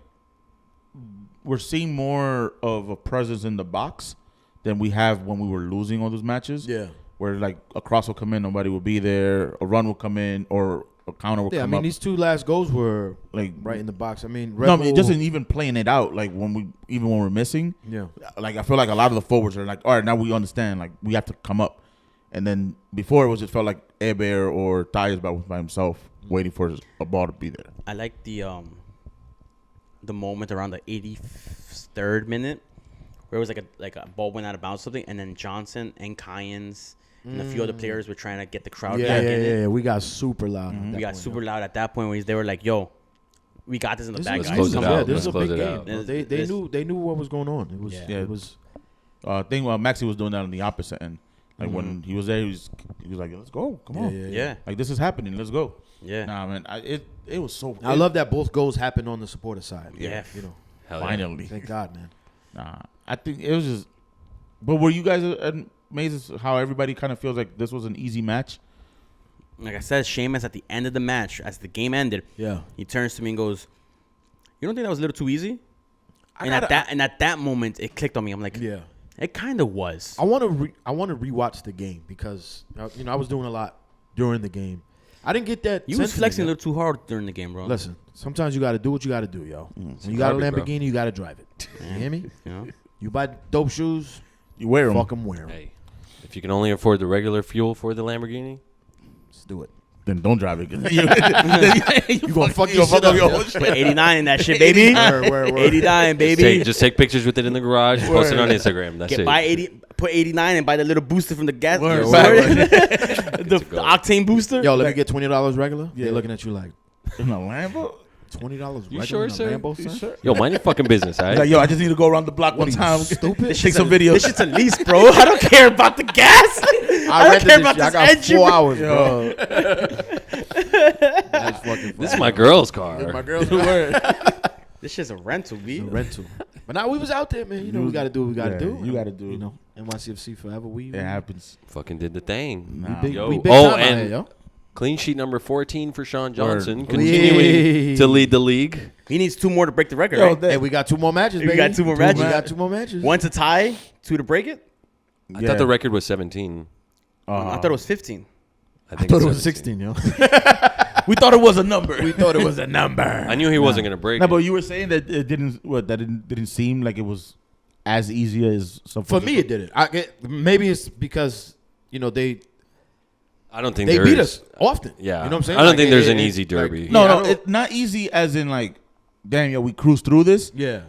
we're seeing more of a presence in the box than we have when we were losing all those matches. Yeah. Where like a cross will come in, nobody will be there, a run will come in, or a counter will Yeah, I come mean, up. these 2 last goals were Like right in the box. I mean, No, I mean, Red it Bull- doesn't even playing it out. Like when we're missing, Yeah. like I feel like a lot of the forwards are like, all right, now we understand. Like we have to come up. And then before it was just felt like Eber or Tyus by himself waiting for a ball to be there. I like the moment around the 83rd minute where it was like a ball went out of bounds or something, and then Johnson and Kyans and a few other players were trying to get the crowd Yeah, back yeah, in it. yeah. We got super loud. at that We got point, super yo. loud at that point where they were like, "Yo, we got this in the This bag, was- guys." close it Come out. on." Yeah, this is a Let's big close it game. out. bro. This- They knew what was going on. It was Yeah. it was Maxi was doing that on the opposite end. Like when he was there, he was like, let's go, come on, Yeah, like this is happening, let's go. yeah. Nah, man, it was so. I love that both goals happened on the supporter side. Yeah. You know. Hell yeah. finally. Thank God, man. Nah, I think it was just. But were you guys amazed at how everybody kind of feels like this was an easy match? Like I said, Seamus at the end of the match, as the game ended, Yeah. he turns to me and goes, "You don't think that was a little too easy?" And gotta- at that moment, it clicked on me. I'm like, Yeah. it kind of was. I want to rewatch the game because I was doing a lot during the game. I didn't get that. You was sentiment, flexing a yo. little too hard during the game, bro. Listen, sometimes you got to do what you got to do, yo. When you got a garbage, bro. Lamborghini, you got to drive it. You hear me? You know? You buy dope shoes, You wear them. fuck them, wear them. Hey, if you can only afford the regular fuel for the Lamborghini, Let's do it. Then don't drive it. You gonna fuck your shit up up, your yo. whole shit. Put 89 in that shit, baby. Word. 89, baby. just take pictures with it in the garage, post it on Instagram. That's it. Buy 80, put 89 and buy the little booster from the gas. Word. the octane booster. Yo, let me get $20 regular. They're looking at you like In a Lambo? $20 You regular sure, in a sir? Lambo, son? Sure. Yo, mind your fucking business, all He's right? like, yo, I just need to go around the block one are you, time. stupid? Take some videos. This shit's a lease, bro. I don't care about the gas. I don't rented care this about shit. I this got engine. 4 hours, bro. Yo. That's fucking This is my girl's car. my girl's This shit's a rental, B. rental. But now we was out there, man. You know, we got to do what we got to Yeah, do. you gotta do You it. know, NYCFC forever. It happens. Fucking did the thing. Nah. big, Yo. we big Oh, time out and here, yo. clean sheet number 14 for Sean Johnson, Word. continuing Yay. to lead the league. He needs 2 more to break the record, Yo, right? that- Hey, we got 2 more matches, We baby. got 2 more matches. We got 2 more matches. 1 to tie, 2 to break it. I thought the record was 17. I thought it was 15. I I think thought it it's was 17. 16, yo. we thought it was a number. We thought it was a number. I knew he wasn't going to break No, it. but you were saying that it didn't seem like it was as easy as some. For me, it didn't. Maybe it's because, you know, they I don't think beat there's- us often. Yeah. You know what I'm saying? I don't Like, think there's an it- easy like, derby. No, Yeah, I no, don't- it's not easy as in like, damn, yo, we cruised through this. Yeah.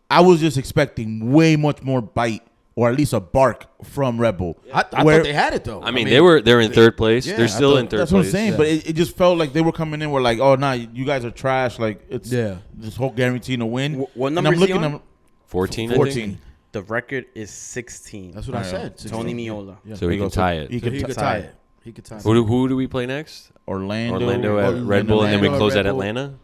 I was just expecting way much more bite or at least a bark from Red Bull. I thought they had it though. I mean they're in third place. Yeah, They're still in third that's place. what I'm saying. But it just felt like they were coming in. We're like, oh, nah, you guys are trash. Like it's this whole guaranteeing a win. What number is he on? 14. 14. The record is 16. That's what I said. Tony Miola. Yeah. So he can tie it. He could tie it. He could tie it. Who do we play next? Orlando at Red Bull, and then we close Red at Bull. Atlanta.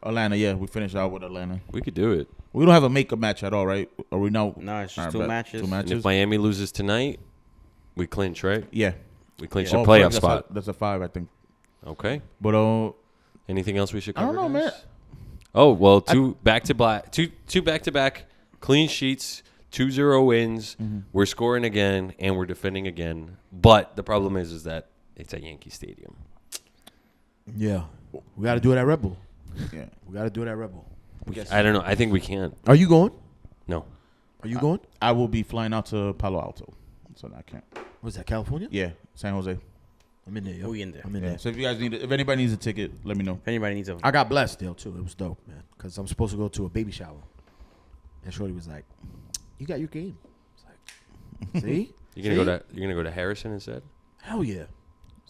Atlanta, yeah, we finish out with Atlanta. We could do it. We don't have a makeup match at all, right? Or we know? No, it's just All two right, matches. Two And matches. if Miami loses tonight, we clinch, right? Yeah. We clinch Oh, a playoff that's spot. That's a 5, I think. Okay. But Anything else we should I cover? don't know, guys? man. Oh well, two back to back clean sheets, 2-0 wins. Mm-hmm. We're scoring again and we're defending again. But the problem is that it's at Yankee Stadium. Yeah. We got to do it at Red Bull. Yeah. We got to do it at Red Bull. I don't know. I think we can. Are you going? No. Are you going? I will be flying out to Palo Alto, so I can't. Was that California? Yeah, San Jose. I'm in there, yo. We in there. I'm in Yeah. there. So if you guys if anybody needs a ticket, let me know. If anybody needs a, I got blessed still too. It was dope, man. Because I'm supposed to go to a baby shower, and Shorty was like, "You got your game." I was like, "See, You're gonna go to Harrison instead? hell yeah." I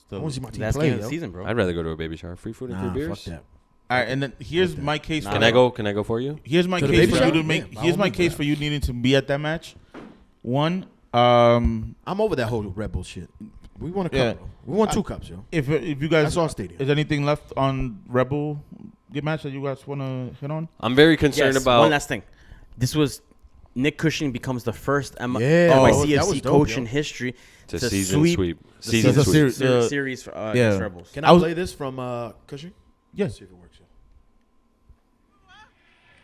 Still. want to see my team last play, game of yo. the season, bro. I'd rather go to a baby shower. Free food and Nah, free fuck beers. that. All right, and then here's my case. Can I go? Can I go for you? Here's my To the case baby for you shower? to make. Yeah, by Here's all my means, case yeah. for you needing to be at that match. One, I'm over that whole Red Bull shit. We won a cup. Yeah. Bro. We won 2 cups, yo. if you guys, That's all stadium. is anything left on Rebel good match that you guys want to hit on? I'm very concerned Yes, about. one last thing. This was Nick Cushing becomes the first that NYCFC was dope, coach yo. in history to to season sweep. the Season season sweep. series. series for yeah. against Rebels. Can I I was- play this from Cushing? Yes. See if it works, yo.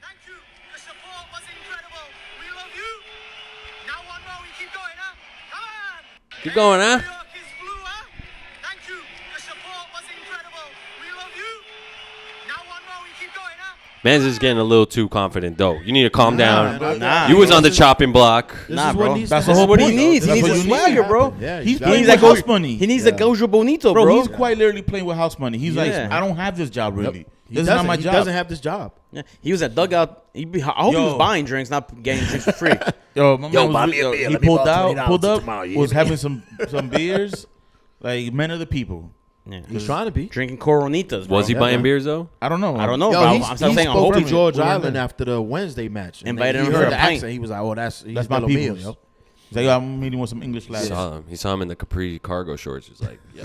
Thank you. The support was incredible. We love you. Now one more. We keep going, huh? Come on. Keep going, huh? New York is blue, huh? Thank you. The support was incredible. We love you. Now one more. We keep going, huh? Man's is getting a little too confident though. You need to calm down. Nah, You was on the chopping block. This Nah, is bro. what needs That's to the whole happen. what he point. needs. He That's needs what a you need. swagger, bro. Yeah, He's you playing He with needs that house Gojo- money. He needs the Gojo Bonito, Bro, bro. he's quite literally playing with house money. He's like, Yeah. I don't have this job really. He This is not my He job. doesn't have this job. Yeah, he was at dugout. I hope he was Yo. buying drinks, not getting drinks for free. Yo, my man buy was, me a beer. he Let me pulled borrow out, $20 pulled up, tomorrow, you was hear me? having some beers, like men of the people. Yeah. He's trying to be. Drinking Coronitas, bro. Was he buying beers though? I don't know. I don't know, Yo, bro. he I'm saying I'm spoke to hoping. George we weren't Island there. after the Wednesday match. And Invited he him for heard a the pint. accent. He was like, "Oh, that's That's my de lo mío, people's. yo." He's like, I'm meeting with some English lads. He saw him in the Capri cargo shorts. He's like, yo,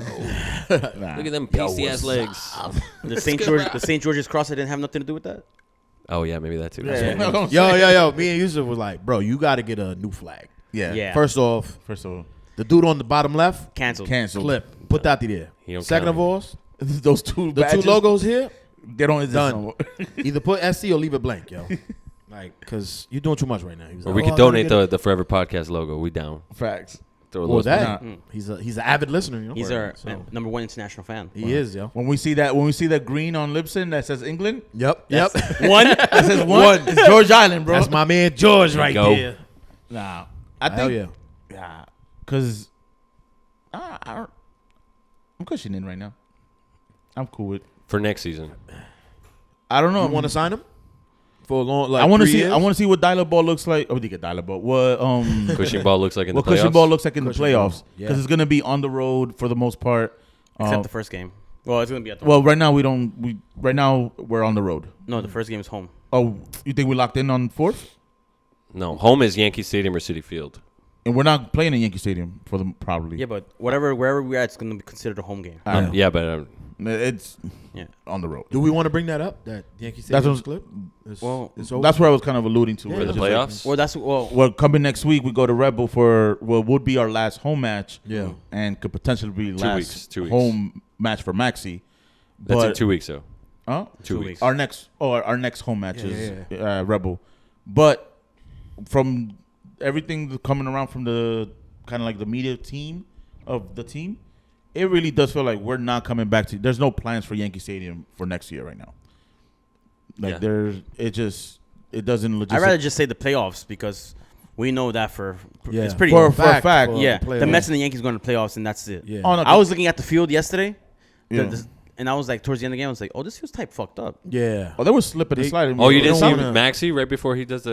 Nah. look at them pasty ass legs. The St. George's Cross didn't have nothing to do with that. Oh yeah, maybe that too. Yeah. Yo. Me and Yousef was like, "Bro, you got to get a new flag." Yeah. Yeah. First off, First of all, the dude on the bottom left, Canceled. canceled. clip, put that there. He don't Second count of all, Those two the badges, two logos here, they don't exist Done. no more. either put SC or leave it blank, yo. Like, cause you're doing too much right now. He was Or like, we "Oh, could I gotta donate get the Forever Podcast logo. We down. Facts. Throw a Or little that. Nah. He's an avid listener, you know. He's our So, number one international fan. he is, yo. When we see that green on Lipson that says England, Yep. One. that says one. It's George Island, bro. That's my man George right go. there. Nah, I Hell think yeah. yeah, cause I'm cushioning right now. I'm cool with. for next season. I don't know. You want to sign him for a long? Like, I want to 3 see. years? I want to see what dial-up ball looks like. Oh, they get dial-up ball. What Cushing ball looks like in what the playoffs. cushion ball looks like in the Cushion playoffs ball, yeah. because it's gonna be on the road for the most part. Except the first game. Well, it's gonna be at the. Well, right now right now we're on the road. no, the first game is home. Oh, you think we locked in on 4th? No, home is Yankee Stadium or City Field. And we're not playing in Yankee Stadium for them probably. Yeah, but wherever we're at, it's gonna be considered a home game. Yeah, but It's Yeah. on the road. Do we want to bring that up? That Yankee That's Stadium what- clip? It's, Well, it's over. That's where I was kind of alluding to. Yeah, for the just playoffs. Well, that's well. Well, coming next week, we go to Rebel for what would be our last home match. Yeah. And could potentially be 2 weeks, 2 weeks. home match for Maxi. That's in But- 2 weeks though. Huh? 2 weeks. weeks. Our next home match Yeah, is Rebel. But from everything coming around from the kind of like the media team of the team, it really does feel like we're not coming back to. There's no plans for Yankee Stadium for next year right now. Like Yeah. it doesn't. I'd rather just say the playoffs because we know that for Yeah. it's pretty. For a fact. yeah, playoffs. the Mets and the Yankees going to playoffs and that's it. Yeah. Oh, no, I was looking at the field yesterday. Yeah. And I was like, towards the end of the game, I was like, oh, this feels type fucked up. Yeah. Oh, they were slipping and sliding. Oh, you didn't see wanna- Maxi right before he does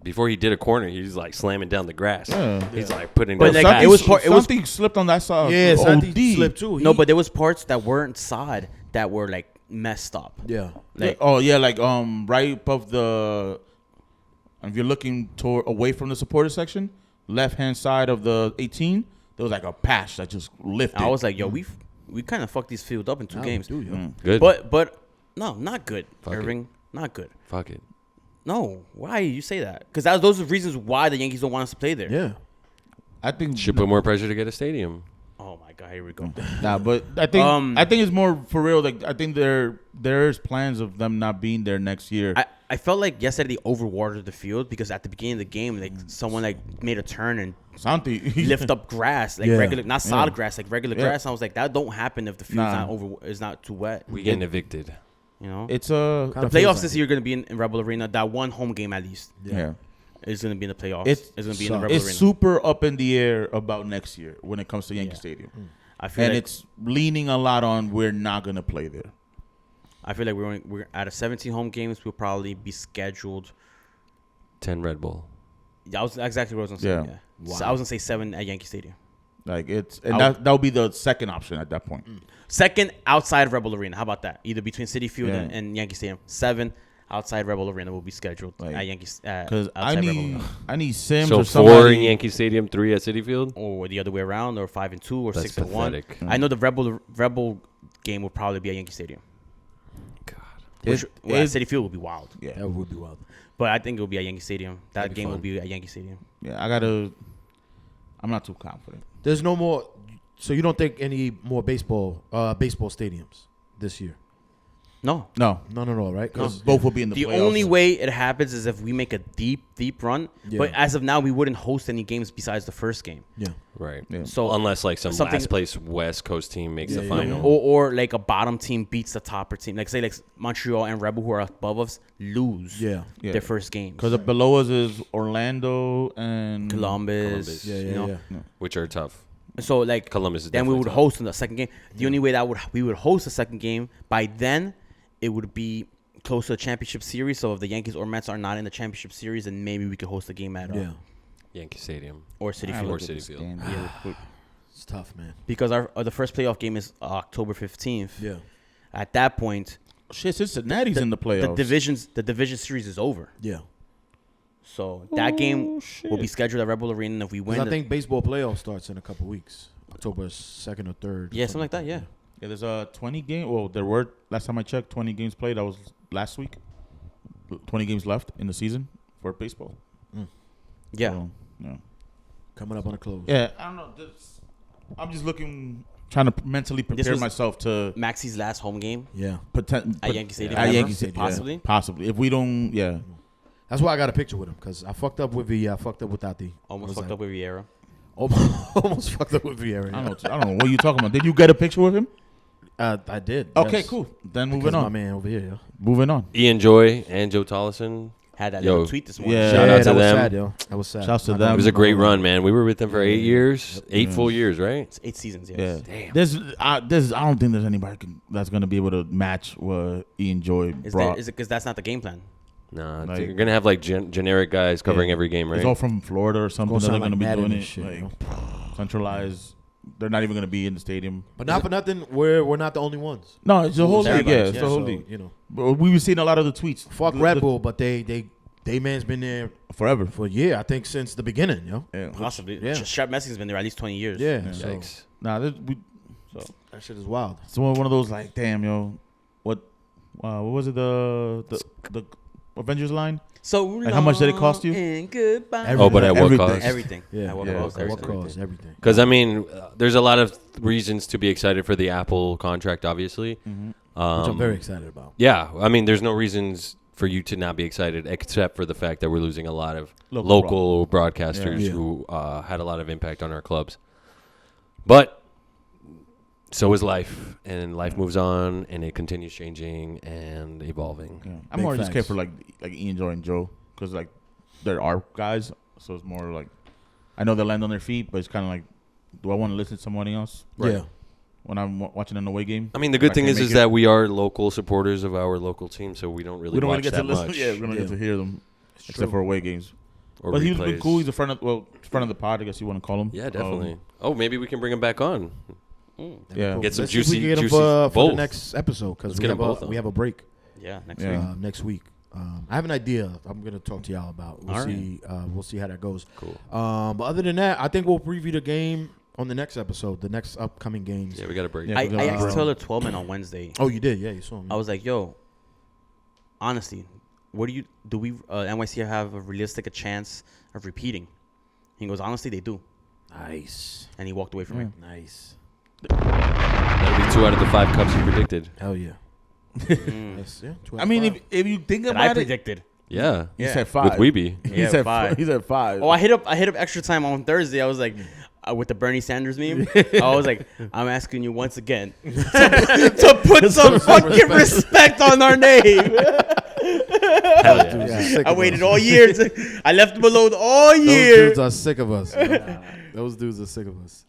before he did a corner, he's like slamming down the grass. Yeah. He's like putting But down like, it was something slipped on that side. Yeah, Santi OD. slipped too. No, but there was parts that weren't side that were like messed up. Yeah. Like, like right above the. If you're looking away from the supporter section, left hand side of the 18, there was like a patch that just lifted. I was like, yo, we kind of fucked these field up in 2 games. Good. But no, not good, Fuck it. Irving. Not good. Fuck it. No, why you say that? Because those are reasons why the Yankees don't want us to play there. Yeah. I think Should put more pressure to get a stadium. Oh my god, here we go. Nah, but I think it's more for real. Like I think there's plans of them not being there next year. I felt like yesterday they overwatered the field because at the beginning of the game, like someone like made a turn and Santi lift up grass, like Yeah. regular, not solid grass, like regular grass. And I was like, that don't happen if the field's Nah. is not too wet. We getting evicted. You know, It's the Kinda playoffs feels this like year are going to be in Rebel Arena. That one home game at least yeah. is going to be in the playoffs. It's- It's going to be in the sucks. Rebel It's Arena. super up in the air about next year when it comes to Yankee Yeah. Stadium, I feel and like it's leaning a lot on we're not gonna play there. we're out of 17 home games. We'll probably be scheduled. 10 Red Bull. Yeah, that's exactly what I was going to say. Yeah. Yeah. So I was going to say 7 at Yankee Stadium. Like that would be the second option at that point. Second outside of Rebel Arena. How about that? Either between City Field Yeah. and Yankee Stadium. 7 outside Rebel Arena will be scheduled Like, at Yankees. Because Outside Rebel Arena. I need Sims So or 4 somebody. in Yankee Stadium, 3 at City Field. Or the other way around, or 5-2, or That's 6-1. pathetic. I know the Rebel game will probably be at Yankee Stadium. God. Which at City Field will be wild. Yeah, That would be wild. But I think it will be at Yankee Stadium. That That'd be game will fun. be at Yankee Stadium. yeah. I'm not too confident. There's no more. So you don't think any more baseball stadiums this year? No. No, None at all, right? 'Cause- both will be in the The playoffs. only way it happens is if we make a deep run. Yeah. But as of now, we wouldn't host any games besides the first game. Yeah. Right. Yeah. So Unless like some something- last place West Coast team makes the Yeah, final. Or like a bottom team beats the topper team. Like say like Montreal and Rebel who are above us lose Yeah. Yeah. their first games. Because below us is Orlando and Columbus. Yeah, you yeah, know? yeah. Which are tough. So like Columbus is then we definitely would tough. host in the second game. The only way that we would host the second game, by then it would be close to the championship series. So if the Yankees or Mets are not in the championship series, then maybe we could host the game at Yeah. Yankee Stadium. or City I Field. Or look at City the Field. standings real quick. It's tough, man. Because the first playoff game is October 15th. Yeah. At that point, Shit, Cincinnati's in the playoffs. the division series is over. Yeah. So that game shit. will be scheduled at Rebel Arena. And if we 'Cause win, I think baseball playoff starts in a couple weeks. October 2nd or 3rd. yeah, something like that. Yeah. Yeah, there's a 20 game. Well, there were last time I checked 20 games played. That was last week. 20 games left in the season for baseball. Yeah. So, yeah. Coming up on the close. Yeah, I don't know. I'm just trying to mentally prepare was- myself to Maxi's last home game Yeah. at Yankee Stadium. At ever? Yankee Stadium, Possibly. yeah. Possibly. If we don't, yeah. That's why I got a picture with him, because I fucked up with I fucked up without the. Almost fucked up with Vieira. Almost fucked up with Vieira. I don't know what you talking about. Did you get a picture with him? I did. Okay, yes. cool. Then Because moving my on. man over here, yo. Moving on. Ian Joy and Joe Tollison. Had that Yo. little tweet this morning. Yeah. Shout out to that was them. sad, yo. That was sad. Shouts to I them. know. It was a great run, man. We were with them for 8 years, 8 full years, right? It's 8 seasons. Yeah. Yes. Damn. I don't think there's anybody that's gonna be able to match what Ian Joy Is brought. it because that's not the game plan? Nah, Like- you're gonna have like generic guys covering Yeah. every game, right? It's all from Florida or something. Gonna That they're sound gonna like be Madden doing and it shit, like yo. centralized. They're not even gonna be in the stadium. But not for nothing, we're not the only ones. No, it's the whole league. everybody, Yeah, it's yeah. the whole So, league. you know, But we were seeing a lot of the tweets. fuck Red Bull, but they man's been there Forever. for a year. I think since the beginning, yo. Yeah. Possibly. Yeah. Strap Messi's been there at least 20 years. Yeah. So Yikes. Nah, that shit is wild. it's one of those like, damn, yo, what was it? The Avengers line? So Like, how much did it cost you? And goodbye. Everything. Oh, but at what Everything. cost? Everything. Yeah. At what Yeah. cost? What Everything. cause everything? Because I mean, there's a lot of reasons to be excited for the Apple contract, obviously. Which I'm very excited about. Yeah, I mean, there's no reasons for you to not be excited, except for the fact that we're losing a lot of Local local broadcasters Yeah. who had a lot of impact on our clubs. But so is life, and life moves on, and it continues changing and evolving. Yeah. I'm Big more just care facts. for like Ian Joy and Joe because like they're our guys, so it's more like I know they land on their feet, but it's kind of like, do I want to listen to somebody else? Yeah. when I'm watching an away game. I mean, the good thing is that we are local supporters of our local team, so we don't really watch that much. Yeah, we don't get to hear them except for away games. Or but replays. he's been cool. He's a friend of the pod, I guess you want to call him. Yeah, definitely. Maybe we can bring him back on. Yeah, cool. Get some Let's see if we juicy, can get him juicy for the both. next episode because get them both on. we have a break Yeah, next Yeah. week. next week. I have an idea. I'm gonna talk to y'all about. We'll All right. see. We'll see how that goes. Cool. But other than that, I think we'll preview the game on the next episode. The next upcoming games. Yeah, we got a break. Yeah. I asked Taylor 12 on Wednesday. Oh, you did? Yeah, you saw me. I was like, yo, honestly, what do we NYC have a realistic chance of repeating? He goes, honestly, they do. Nice. And he walked away from it. Nice. That'll be 2 out of the 5 cups you predicted. Hell yeah. Yes, yeah. I mean, if you think That I about it, predicted. Yeah. he Yeah. said 5. With Weeby. He Yeah, said 5. He said 5. Oh, I hit up extra time on Thursday. I was like, with the Bernie Sanders meme, I was like, I'm asking you once again to put some fucking respect on our name. Hell yeah. I waited all year. I left him alone all Those year. dudes are sick of us. Those dudes are sick of us.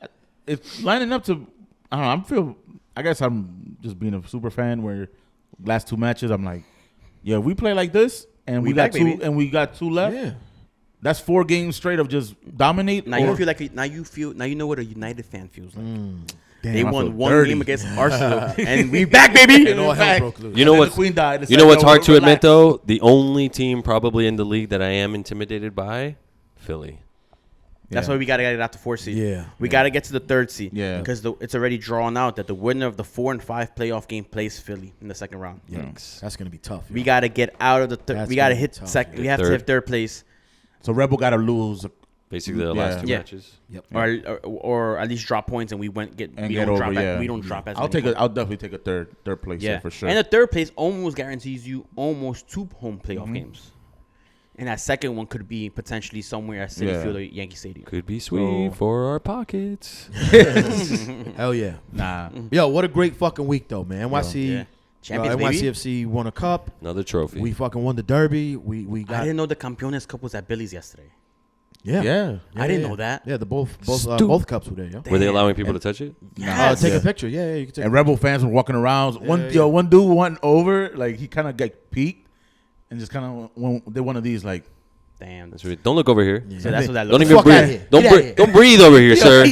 It's lining up to. I don't know. I guess I'm just being a super fan. Where last 2 matches, I'm like, yeah, we play like this, and we got back, 2, baby. and we got 2 left. Yeah. That's 4 games straight of just dominate. Now you feel like now you know what a United fan feels like. Damn, They I won feel 1 dirty. game against Arsenal, and we back, baby. And all hell broke loose. You know And then what's the Queen died. It's You know like, what's yo, hard to admit relax. though? The only team probably in the league that I am intimidated by, Philly. That's Yeah. why we gotta get out the 4 seed. Yeah. we gotta get to the 3rd seed. Yeah. because it's already drawn out that the winner of the 4 and 5 playoff game plays Philly in the 2nd round. Yikes. That's gonna be tough. We gotta get out of the. That's We gotta gonna be hit tough, second. yeah. We have to hit 3rd place, So Rebel got to lose Basically the Yeah. last 2 Yeah. matches. Yep. or at least drop points, and we and don't get over. drop. Yeah, We don't drop as I'll many take points. I'll definitely take a third place. Yeah, for sure. And the 3rd place almost guarantees you almost 2 home playoff games. And that second one could be potentially somewhere at Citi Yeah. Field or Yankee Stadium. Could be sweet for our pockets. Hell yeah. Nah. Yo, what a great fucking week though, man. NYC. Yeah. Champions, baby. NYCFC won a cup. Another trophy. We fucking won the Derby. We I got. didn't know the Campeones Cup was at Billy's yesterday. Yeah. Yeah. I didn't know that. Yeah, the both Stupid. both cups were there. Yo. Were they allowing people to touch it? Yes. Take a picture. Yeah, you can take. And Rebel fans were walking around. yeah. One dude went over, like he kind of got peeked, and just kind of did one of these, like Damn. That's right. Don't look over here. So that's what that Don't looks even like. Fuck outta breathe. here. Don't Get outta breathe. here. Don't breathe over here, sir.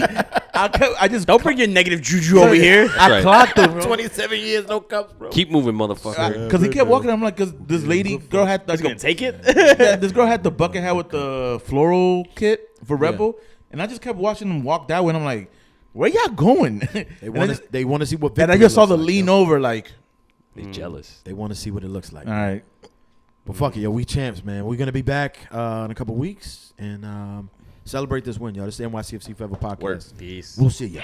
I just Don't bring your negative juju over here. I clocked him, bro. 27 years, no cups, bro. Keep moving, motherfucker. Because he kept walking. I'm like, because this girl had He's gonna take it. yeah, this girl had the bucket hat with the floral kit for Rebel, and I just kept watching him walk that way. And I'm like, where y'all going? They want to see what. And I victory just saw looks the like, lean yo. over, like, They jealous. They want to see what it looks like. all right. But fuck it, yo, we champs, man. We're gonna be back in a couple weeks and celebrate this win, yo. This is the NYCFC Forever podcast. Peace. We'll see ya.